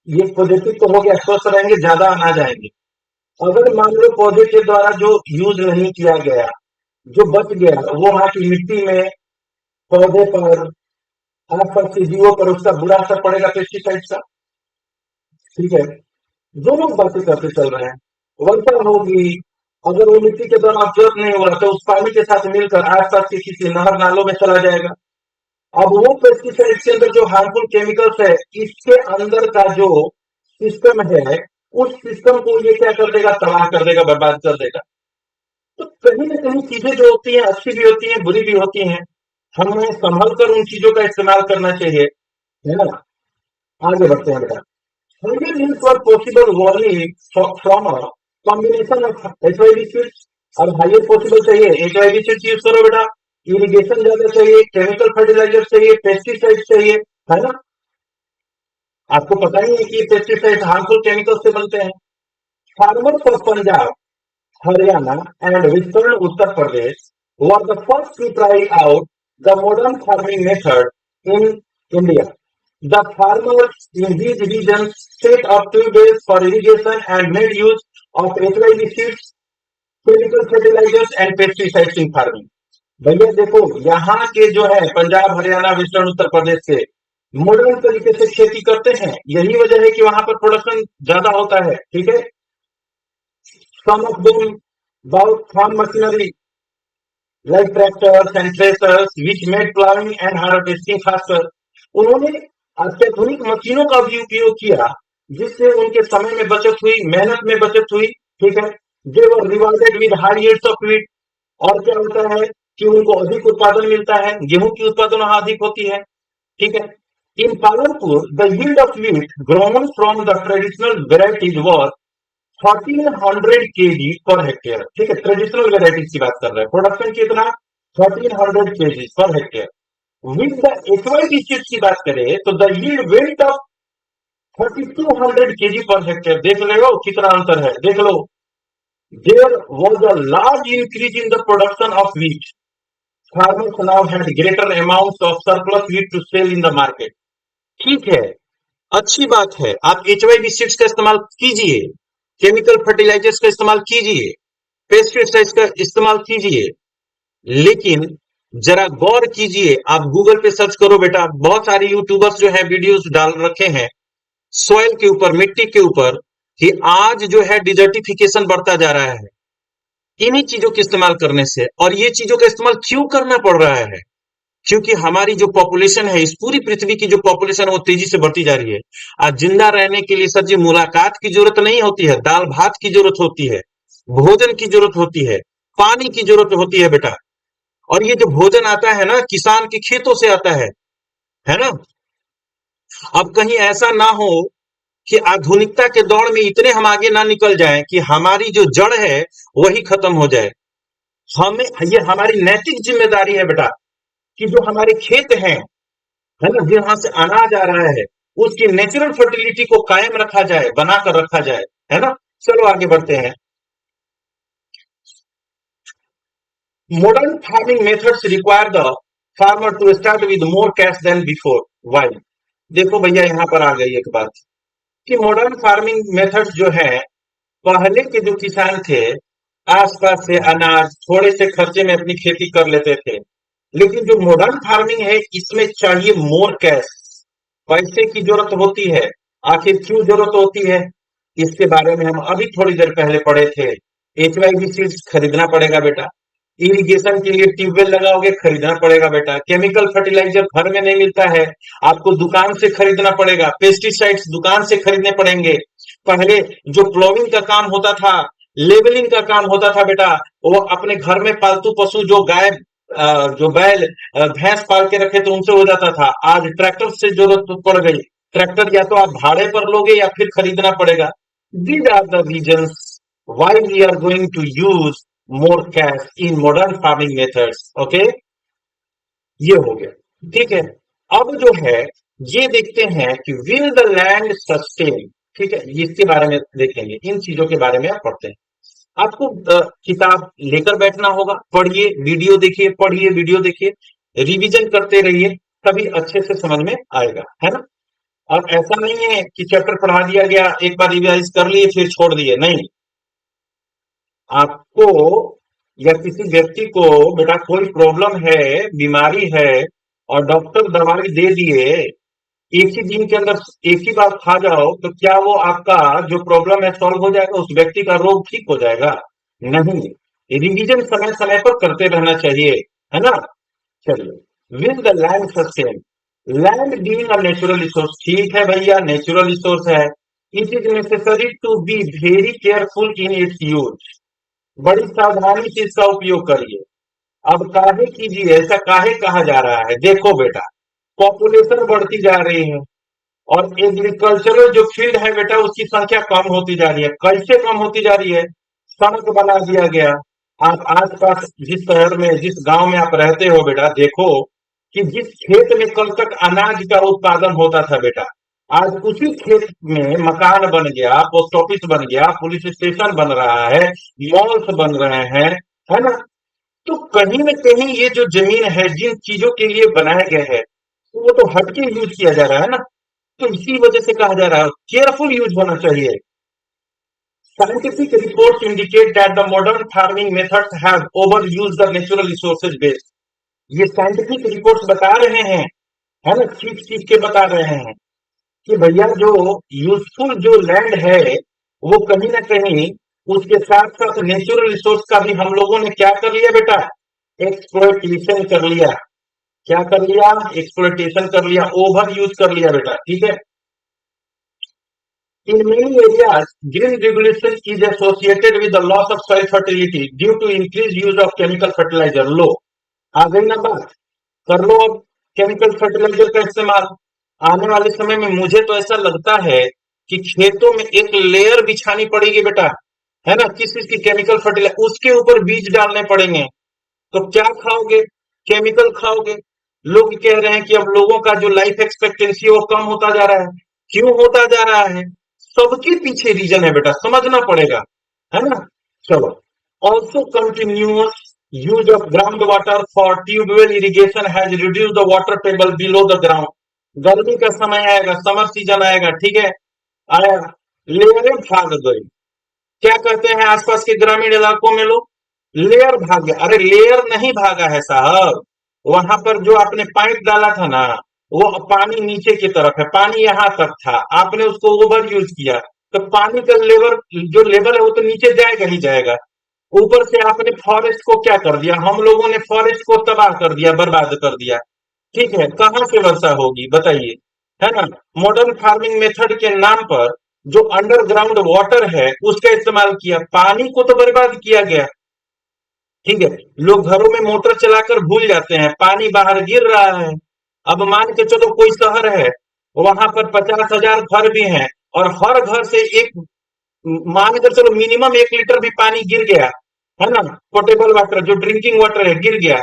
ये पॉजिटिव तो हो गया, स्वस्थ रहेंगे, ज्यादा अनाज आएंगे। अगर मान लो पौधे के द्वारा जो यूज नहीं किया गया, जो बच गया, वो वहां की मिट्टी में, पौधे पर, आसपास के जीवों पर उसका बुरा असर पड़ेगा पेस्टिसाइड का। ठीक है, दोनों बातें करते चल रहे हैं। वर्षा होगी, अगर वो मिट्टी के द्वारा ऑब्जर्व नहीं हो रहा तो उस पानी के साथ मिलकर आसपास के किसी नहर नालों में चला जाएगा। अब वो पेस्टिसाइड के अंदर जो हार्मफुल केमिकल्स है, इसके अंदर का जो सिस्टम है, उस सिस्टम को ये क्या कर देगा? तबाह कर देगा, बर्बाद कर देगा। तो कहीं ना कहीं चीजें जो होती हैं अच्छी भी होती हैं, बुरी भी होती हैं। हमें संभल कर उन चीजों का इस्तेमाल करना चाहिए, है ना? आगे बढ़ते हैं बेटा। Higher yields were possible only from a combination of HYV seeds। और हाइयर पॉसिबल चाहिए, HYV सीड्स यूज करो बेटा। इरिगेशन ज्यादा चाहिए, केमिकल फर्टिलाइजर चाहिए, पेस्टिसाइड चाहिए, है ना? आपको पता ही है कि पेस्टिसाइड हार्मफुल केमिकल से बनते हैं। Farmers of Punjab, Haryana and western Uttar Pradesh was the first to try out the modern farming method in India. The farmers in these regions set up tubes for irrigation and made use of HYV seeds, chemical fertilizers and pesticides in farming. भैया देखो, यहाँ के जो है पंजाब, हरियाणा, वेस्टर्न उत्तर प्रदेश से मॉडर्न तरीके से खेती करते हैं। यही वजह है कि वहां पर प्रोडक्शन ज्यादा होता है। ठीक है, some of them bought farm machinery like tractors and threshers which made plowing and harvesting faster. उन्होंने अत्याधुनिक मशीनों का भी उपयोग किया जिससे उनके समय में बचत हुई, मेहनत में बचत हुई। ठीक है, they were rewarded with high yields of wheat. और क्या होता है कि उनको अधिक उत्पादन मिलता है, गेहूं की उत्पादन वहां अधिक होती है। ठीक है, in Palanpur the yield of wheat grown from the traditional varieties was 1400 KG per hectare. ठीक है, ट्रेडिशनल वेराइटीज की बात कर रहे हैं। प्रोडक्शन कितना? 1400 KG per hectare. With the HYV seeds की बात करें तो the yield weight of 3200 KG per hectare. देख ले लो कितना अंतर है, देख लो। There was a large increase in the production of wheat. Farmers now had greater amount of surplus wheat to sell in the market. ठीक है, अच्छी बात है, आप HYV सीड्स का इस्तेमाल कीजिए, केमिकल फर्टिलाइजर्स का इस्तेमाल कीजिए, पेस्टिसाइड्स का इस्तेमाल कीजिए, लेकिन जरा गौर कीजिए। आप गूगल पे सर्च करो बेटा, बहुत सारे यूट्यूबर्स जो है वीडियोस डाल रखे हैं सॉइल के ऊपर, मिट्टी के ऊपर, कि आज जो है डिजर्टिफिकेशन बढ़ता जा रहा है इन्हीं चीजों के इस्तेमाल करने से। और ये चीजों का इस्तेमाल क्यों करना पड़ रहा है? क्योंकि हमारी जो पॉपुलेशन है, इस पूरी पृथ्वी की जो पॉपुलेशन है वो तेजी से बढ़ती जा रही है। आज जिंदा रहने के लिए सर जी मुलाकात की जरूरत नहीं होती है, दाल भात की जरूरत होती है, भोजन की जरूरत होती है, पानी की जरूरत होती है बेटा। और ये जो भोजन आता है ना, किसान के खेतों से आता है ना। अब कहीं ऐसा ना हो कि आधुनिकता के दौर में इतने हम आगे ना निकल जाएं कि हमारी जो जड़ है वही खत्म हो जाए। हमें ये हमारी नैतिक जिम्मेदारी है बेटा कि जो हमारे खेत हैं, है ना, जहां से अनाज आ रहा है, उसकी नेचुरल फर्टिलिटी को कायम रखा जाए, बनाकर रखा जाए, है ना। चलो आगे बढ़ते हैं। Modern farming methods require the farmer to start with more cash than before. Why? देखो भैया, यहां पर आ गई एक बात कि मॉडर्न फार्मिंग मेथड्स जो है, पहले के जो किसान थे आसपास से अनाज थोड़े से खर्चे में अपनी खेती कर लेते थे, लेकिन जो मॉडर्न फार्मिंग है इसमें चाहिए मोर कैश, पैसे की जरूरत होती है। आखिर क्यों जरूरत होती है, इसके बारे में हम अभी थोड़ी देर पहले पढ़े थे। HYV सीड्स खरीदना पड़ेगा बेटा, इरिगेशन के लिए ट्यूबवेल लगाओगे, खरीदना पड़ेगा बेटा, केमिकल फर्टिलाइजर घर में नहीं मिलता है, आपको दुकान से खरीदना पड़ेगा, पेस्टिसाइड्स दुकान से खरीदने पड़ेंगे। पहले जो प्लॉविंग का काम होता था, लेबलिंग का काम होता था बेटा, वो अपने घर में पालतू पशु जो गाय, जो बैल, भैंस पाल के रखे थे उनसे हो जाता था। आज ट्रैक्टर से जरूरत पड़ गई, ट्रैक्टर या तो आप भाड़े पर लोगे या फिर खरीदना पड़ेगा। These are the reasons why we are going to use more cash in modern farming methods. Okay, ये हो गया। ठीक है, अब जो है ये देखते हैं कि विल द लैंड सस्टेन। ठीक है, इसके बारे में देखेंगे, इन चीजों के बारे में आप पढ़ते हैं। आपको किताब लेकर बैठना होगा, पढ़िए, वीडियो देखिए, पढ़िए, वीडियो देखिए, रिवीजन करते रहिए, तभी अच्छे से समझ में आएगा, है ना। और ऐसा नहीं है कि चैप्टर पढ़ा दिया गया, एक बार रिवाइज कर लिए फिर छोड़ दिए, नहीं। आपको या किसी व्यक्ति को बेटा कोई प्रॉब्लम है, बीमारी है, और डॉक्टर दवाई दे दिए, एक ही दिन के अंदर एक ही बार खा जाओ, तो क्या वो आपका जो प्रॉब्लम है सॉल्व हो जाएगा, उस व्यक्ति का रोग ठीक हो जाएगा? नहीं। रिवीजन समय समय पर करते रहना चाहिए, है ना। चलिए, will the land sustain, land being a natural resource. ठीक है भैया, नेचुरल रिसोर्स है, it is necessary to be very careful in its use. बड़ी सावधानी से इसका उपयोग करिए। अब काहे कीजिए, ऐसा काहे कहा जा रहा है? देखो बेटा, पॉपुलेशन बढ़ती जा रही है और एग्रीकल्चरल जो फील्ड है बेटा उसकी संख्या कम होती जा रही है। कैसे कम होती जा रही है? सड़क बना दिया गया। आप आसपास जिस शहर में, जिस गांव में आप रहते हो बेटा, देखो कि जिस खेत में कल तक अनाज का उत्पादन होता था बेटा, आज उसी खेत में मकान बन गया, पोस्ट ऑफिस बन गया, पुलिस स्टेशन बन रहा है, मॉल्स बन रहे हैं, है ना। तो कहीं न कहीं ये जो ज़मीन है, जिन चीज़ों के लिए बनाया गया है, वो तो हट के यूज़ किया जा रहा है ना, तो इसी वजह से कहा जा रहा है, केयरफुल यूज़ होना चाहिए। Scientific reports indicate that the modern farming methods have overused the natural resources base. ये साइंटिफिक रिपोर्ट्स बता रहे हैं, है ना, चीख-चीख के बता रहे हैं कि भैया जो यूजफुल जो लैंड है, वो कहीं न कहीं उसके साथ-साथ नेचुरल रिसोर्स का भी हम लोगों ने क्या कर लिया बेटा? एक्सप्लॉइटेशन कर लिया। क्या कर लिया? एक्सप्लॉइटेशन कर लिया, ओवर यूज कर लिया बेटा, ठीक है? In many areas, green regulation is associated with the loss of soil fertility due to increased use of chemical fertilizer. लो आ गई ना बात, कर लो अब केमिकल फर्टिलाइजर का इस्तेमाल। आने वाले समय में मुझे तो ऐसा लगता है कि खेतों में एक लेयर बिछानी पड़ेगी बेटा, है ना, किस चीज की? केमिकल फर्टिलाइजर, उसके ऊपर बीज डालने पड़ेंगे। तो क्या खाओगे? केमिकल खाओगे। लोग कह रहे हैं कि अब लोगों का जो लाइफ एक्सपेक्टेंसी है वो कम होता जा रहा है। क्यों होता जा रहा है? सबके पीछे रीजन है बेटा, समझना पड़ेगा, है ना? चलो, also continuous use of ground water for tubewell irrigation has reduce the water table below the ground. गर्मी का समय आएगा, समर सीजन आएगा, ठीक है, आया, लेयरें भाग गई। क्या कहते हैं आसपास के ग्रामीण इलाकों में लोग? लेयर भाग गया। अरे लेयर नहीं भागा है साहब, वहां पर जो आपने पाइप डाला था ना, वो पानी नीचे की तरफ है, पानी यहां तक था, आपने उसको ओवर यूज किया, तो पानी का लेवल, जो लेवल है वो तो नीचे जाएगा ही जाएगा। ऊपर से आपने फॉरेस्ट को क्या कर दिया? हम लोगों ने फॉरेस्ट को तबाह कर दिया, बर्बाद कर दिया। ठीक है, कहां से वर्षा होगी बताइए, है ना? मॉडर्न फार्मिंग मेथड के नाम पर जो अंडरग्राउंड वाटर है उसका इस्तेमाल किया, पानी को तो बर्बाद किया गया। ठीक है, लोग घरों में मोटर चलाकर भूल जाते हैं, पानी बाहर गिर रहा है। अब मान के चलो कोई शहर है, वहां पर 50,000 घर भी हैं, और हर घर से एक, मान कर चलो मिनिमम 1 लीटर भी पानी गिर गया, है ना, पोर्टेबल वाटर जो ड्रिंकिंग वाटर है गिर गया,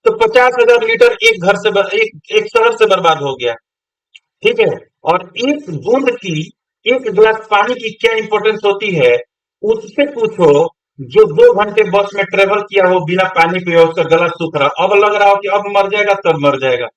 तो 50,000 लीटर एक घर से एक शहर से बर्बाद हो गया। ठीक है, और एक बूंद की, एक गिलास पानी की क्या इंपॉर्टेंस होती है, उससे पूछो जो 2 घंटे बस में ट्रेवल किया हो बिना पानी पिए, उसका गला सूख रहा, अब लग रहा हो कि अब मर जाएगा, तब मर जाएगा,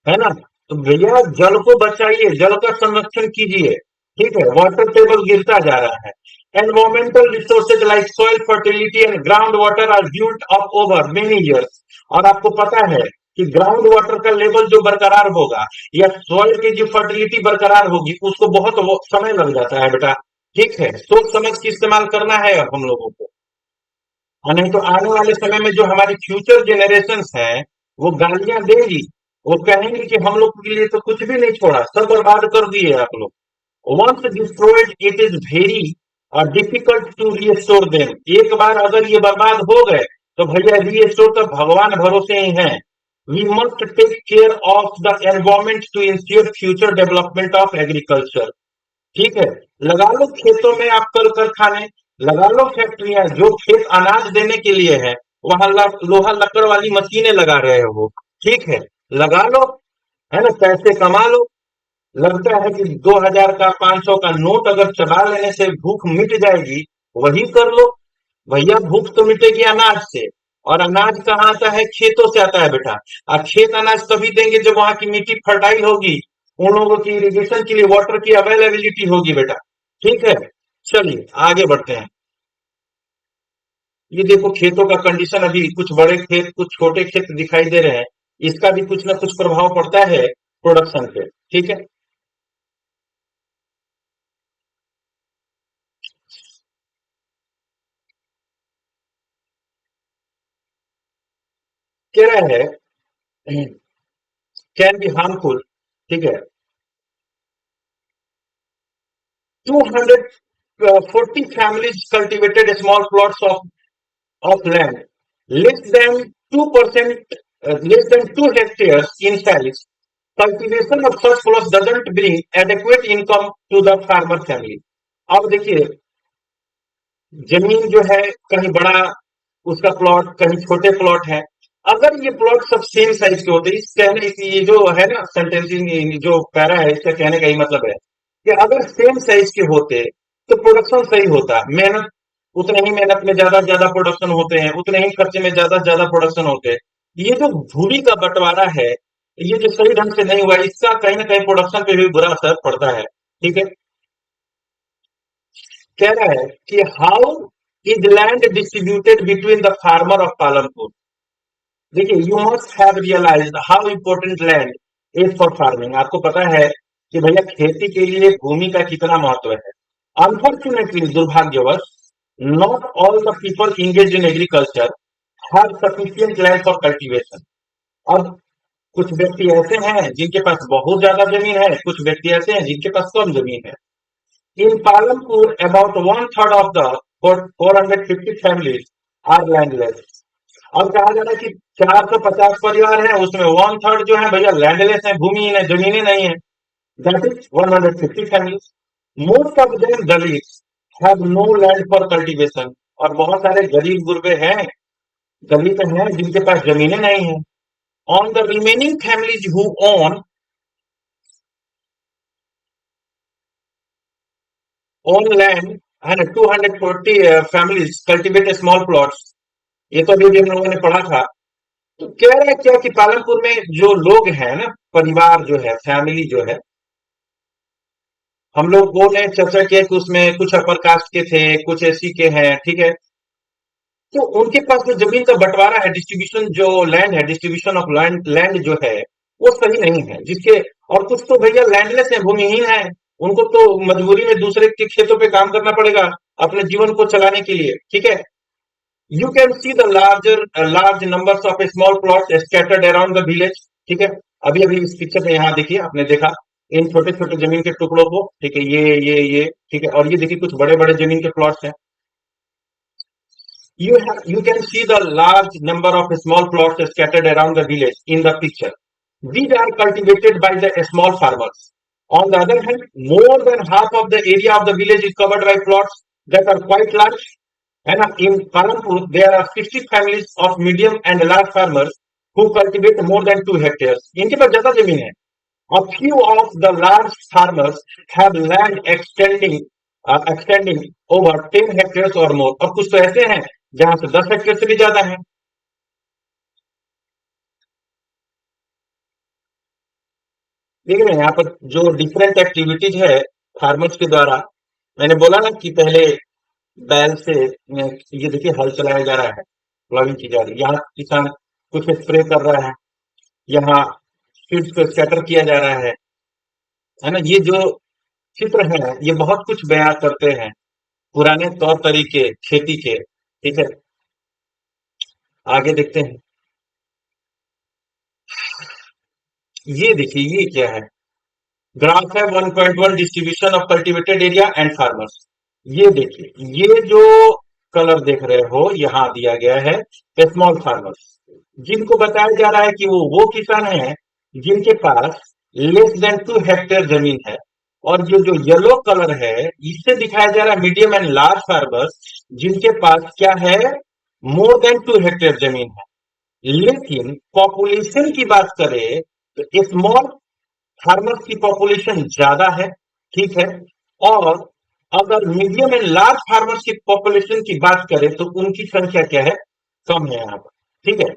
है ना? तो भैया जल को बचाइए, जल का संरक्षण कीजिए। ठीक है, वाटर टेबल गिरता जा रहा है। Environmental resources like soil fertility and ground water are built up over many years. और आपको पता है कि ग्राउंड वाटर का लेवल जो बरकरार होगा, या सॉइल की जो फर्टिलिटी बरकरार होगी, उसको बहुत समय लग जाता है बेटा। ठीक है, सोच समझ के इस्तेमाल करना है अब हम लोगों को, और नहीं तो आने वाले समय में जो हमारी फ्यूचर जनरेशन है, वो गालियां देंगी, वो कहेंगे कि हम लोग के लिए तो कुछ भी नहीं छोड़ा, सब बर्बाद कर दिए आप लोग। Once destroyed it is very difficult to restore them. एक बार अगर ये बर्बाद हो गए, तो भैया रीस्टोर तो भगवान भरोसे ही है। We must take care of the environment to ensure future development of agriculture. ठीक है, लगा लो खेतों में आप कल कारखाने, लगा लो फैक्ट्रियां, जो खेत अनाज देने के लिए है, वहां लोहा लकड़ वाली मशीनें लगा रहे हो। ठीक है, लगा लो, है ना, पैसे कमा लो। लगता है कि 2,000 का 500 का नोट अगर चबा लेने से भूख मिट जाएगी, वही कर लो। भैया भूख तो मिटेगी अनाज से, और अनाज कहाँ आता है? खेतों से आता है बेटा। और खेत अनाज तभी देंगे जब वहां की मिट्टी फर्टाइल होगी, उन लोगों की इरिगेशन के लिए वाटर की अवेलेबिलिटी होगी बेटा। ठीक है, चलिए आगे बढ़ते हैं। ये देखो खेतों का कंडीशन, अभी कुछ बड़े खेत कुछ छोटे खेत दिखाई दे रहे हैं, इसका भी कुछ ना कुछ प्रभाव पड़ता है प्रोडक्शन पे। ठीक है, कह रहा है कैन बी हार्मफुल। ठीक है, 240 families cultivated small plots of land less than 2%, less than 2 hectares in size. Cultivation of such plots doesn't bring adequate income to the farmer family. अब देखिए, जमीन जो है कहीं बड़ा उसका प्लॉट, कहीं छोटे प्लॉट है। अगर ये प्लॉट सब सेम साइज के होते, इस कहने की ये जो है ना सेंटेंसिंग जो पैरा है, इसका कहने का ही मतलब है कि अगर सेम साइज के होते तो प्रोडक्शन सही होता, मेहनत उतने ही मेहनत में ज्यादा से ज्यादा प्रोडक्शन होते हैं, उतने ही खर्चे में ज्यादा से ज्यादा प्रोडक्शन होते हैं। ये जो भूमि का बंटवारा है, ये जो सही ढंग से नहीं हुआ, इसका कहीं ना कहीं प्रोडक्शन पे भी बुरा असर पड़ता है। ठीक है। कह रहा है कि how is land distributed between the farmer of Palampur. देखिए, you must have realised how important land is for farming. आपको पता है कि भैया खेती के लिए भूमि का कितना महत्व है। अनफॉर्चुनेटली, दुर्भाग्यवश, not all the people engage in agriculture have sufficient land for cultivation. और कुछ व्यक्ति ऐसे हैं जिनके पास बहुत ज्यादा जमीन है, कुछ व्यक्ति ऐसे हैं जिनके पास कम जमीन है। In Palampur about one third of the 450 families are landless. अब कहा जा रहा है कि 450 परिवार है, उसमें वन थर्ड जो है भैया लैंडलेस है, भूमिहीन है, जमीनें नहीं है। That is 150 families. Most of them Dalit have no land for cultivation. और बहुत सारे गरीब गुरबे हैं, दलित हैं, जिनके पास जमीनें नहीं है। On the remaining families who own land है ना, 240 फैमिलीज कल्टीवेट स्मॉल प्लॉट्स। ये तो अभी हम लोगों ने पढ़ा था। तो कह रहे हैं क्या कि पालनपुर में जो लोग हैं ना, परिवार जो है, फैमिली जो है, हम लोगों ने चर्चा किया कि उसमें कुछ अपर कास्ट के थे, कुछ एससी के हैं, ठीक है। तो उनके पास जो जमीन का बंटवारा है, डिस्ट्रीब्यूशन जो लैंड है, डिस्ट्रीब्यूशन ऑफ लैंड लैंड जो है, वो सही नहीं है। जिसके और कुछ तो भैया लैंडलेस है, भूमिहीन है। उनको तो मजबूरी में दूसरे के खेतों पे काम करना पड़ेगा अपने जीवन को चलाने के लिए। ठीक है। You can see the large numbers of small plots scattered around the village। ठीक है। अभी अभी इस पिक्चर में यहाँ देखिए, आपने देखा इन छोटे छोटे जमीन के टुकड़ों को। ठीक है, ये ठीक है, और ये देखिए कुछ बड़े बड़े जमीन के प्लॉट्स हैं। You can see the large number of small plots scattered around the village in the picture. These are cultivated by the small farmers. On the other hand, more than half of the area of the village is covered by plots that are quite large. And in Palampur, there are 60 families of medium and large farmers who cultivate more than 2 hectares. इनके पास ज्यादा जमीन है। A few of the large farmers have land extending over 10 hectares or more। और कुछ तो ऐसे हैं जहां से 10 हेक्टेयर से भी ज्यादा है। देख रहे हैं यहाँ पर जो डिफरेंट एक्टिविटीज है फार्मर्स के द्वारा। मैंने बोला ना कि पहले बैल से ये देखिए हल चलाया जा रहा है, प्लॉगिंग की जा रही है। यहाँ किसान कुछ स्प्रे कर रहा है, यहाँ सीड्स को स्कैटर किया जा रहा है ना। ये जो चित्र है ये बहुत कुछ बयां करते हैं पुराने तौर तरीके खेती के। ठीक है, आगे देखते हैं। ये देखिए, ये क्या है, ग्राफ है 1.1 distribution of cultivated area and farmers. ये देखिए, ये जो कलर देख रहे हो यहाँ दिया गया है स्मॉल फार्मर्स, जिनको बताया जा रहा है कि वो किसान हैं जिनके पास लेस देन 2 हेक्टेयर जमीन है। और जो येलो कलर है इससे दिखाया जा रहा है मीडियम एंड लार्ज फार्मर्स, जिनके पास क्या है, मोर देन 2 हेक्टेयर जमीन है। लेकिन पॉपुलेशन की बात करें तो स्मॉल फार्मर्स की पॉपुलेशन ज्यादा है। ठीक है। और अगर मीडियम एंड लार्ज फार्मर्स की पॉपुलेशन की बात करें तो उनकी संख्या क्या है, कम है यहाँ पर। ठीक है।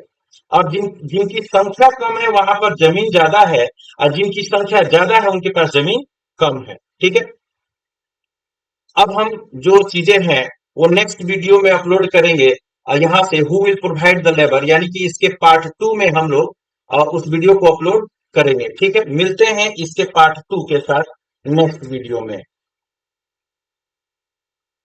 और जिनकी संख्या कम है वहां पर जमीन ज्यादा है, और जिनकी संख्या ज्यादा है उनके पास जमीन कम है। ठीक है। अब हम जो चीजें हैं वो नेक्स्ट वीडियो में अपलोड करेंगे। और यहाँ से who will provide the labour, यानी कि इसके पार्ट 2 में हम लोग उस वीडियो को अपलोड करेंगे। ठीक है, मिलते हैं इसके पार्ट 2 के साथ नेक्स्ट वीडियो में।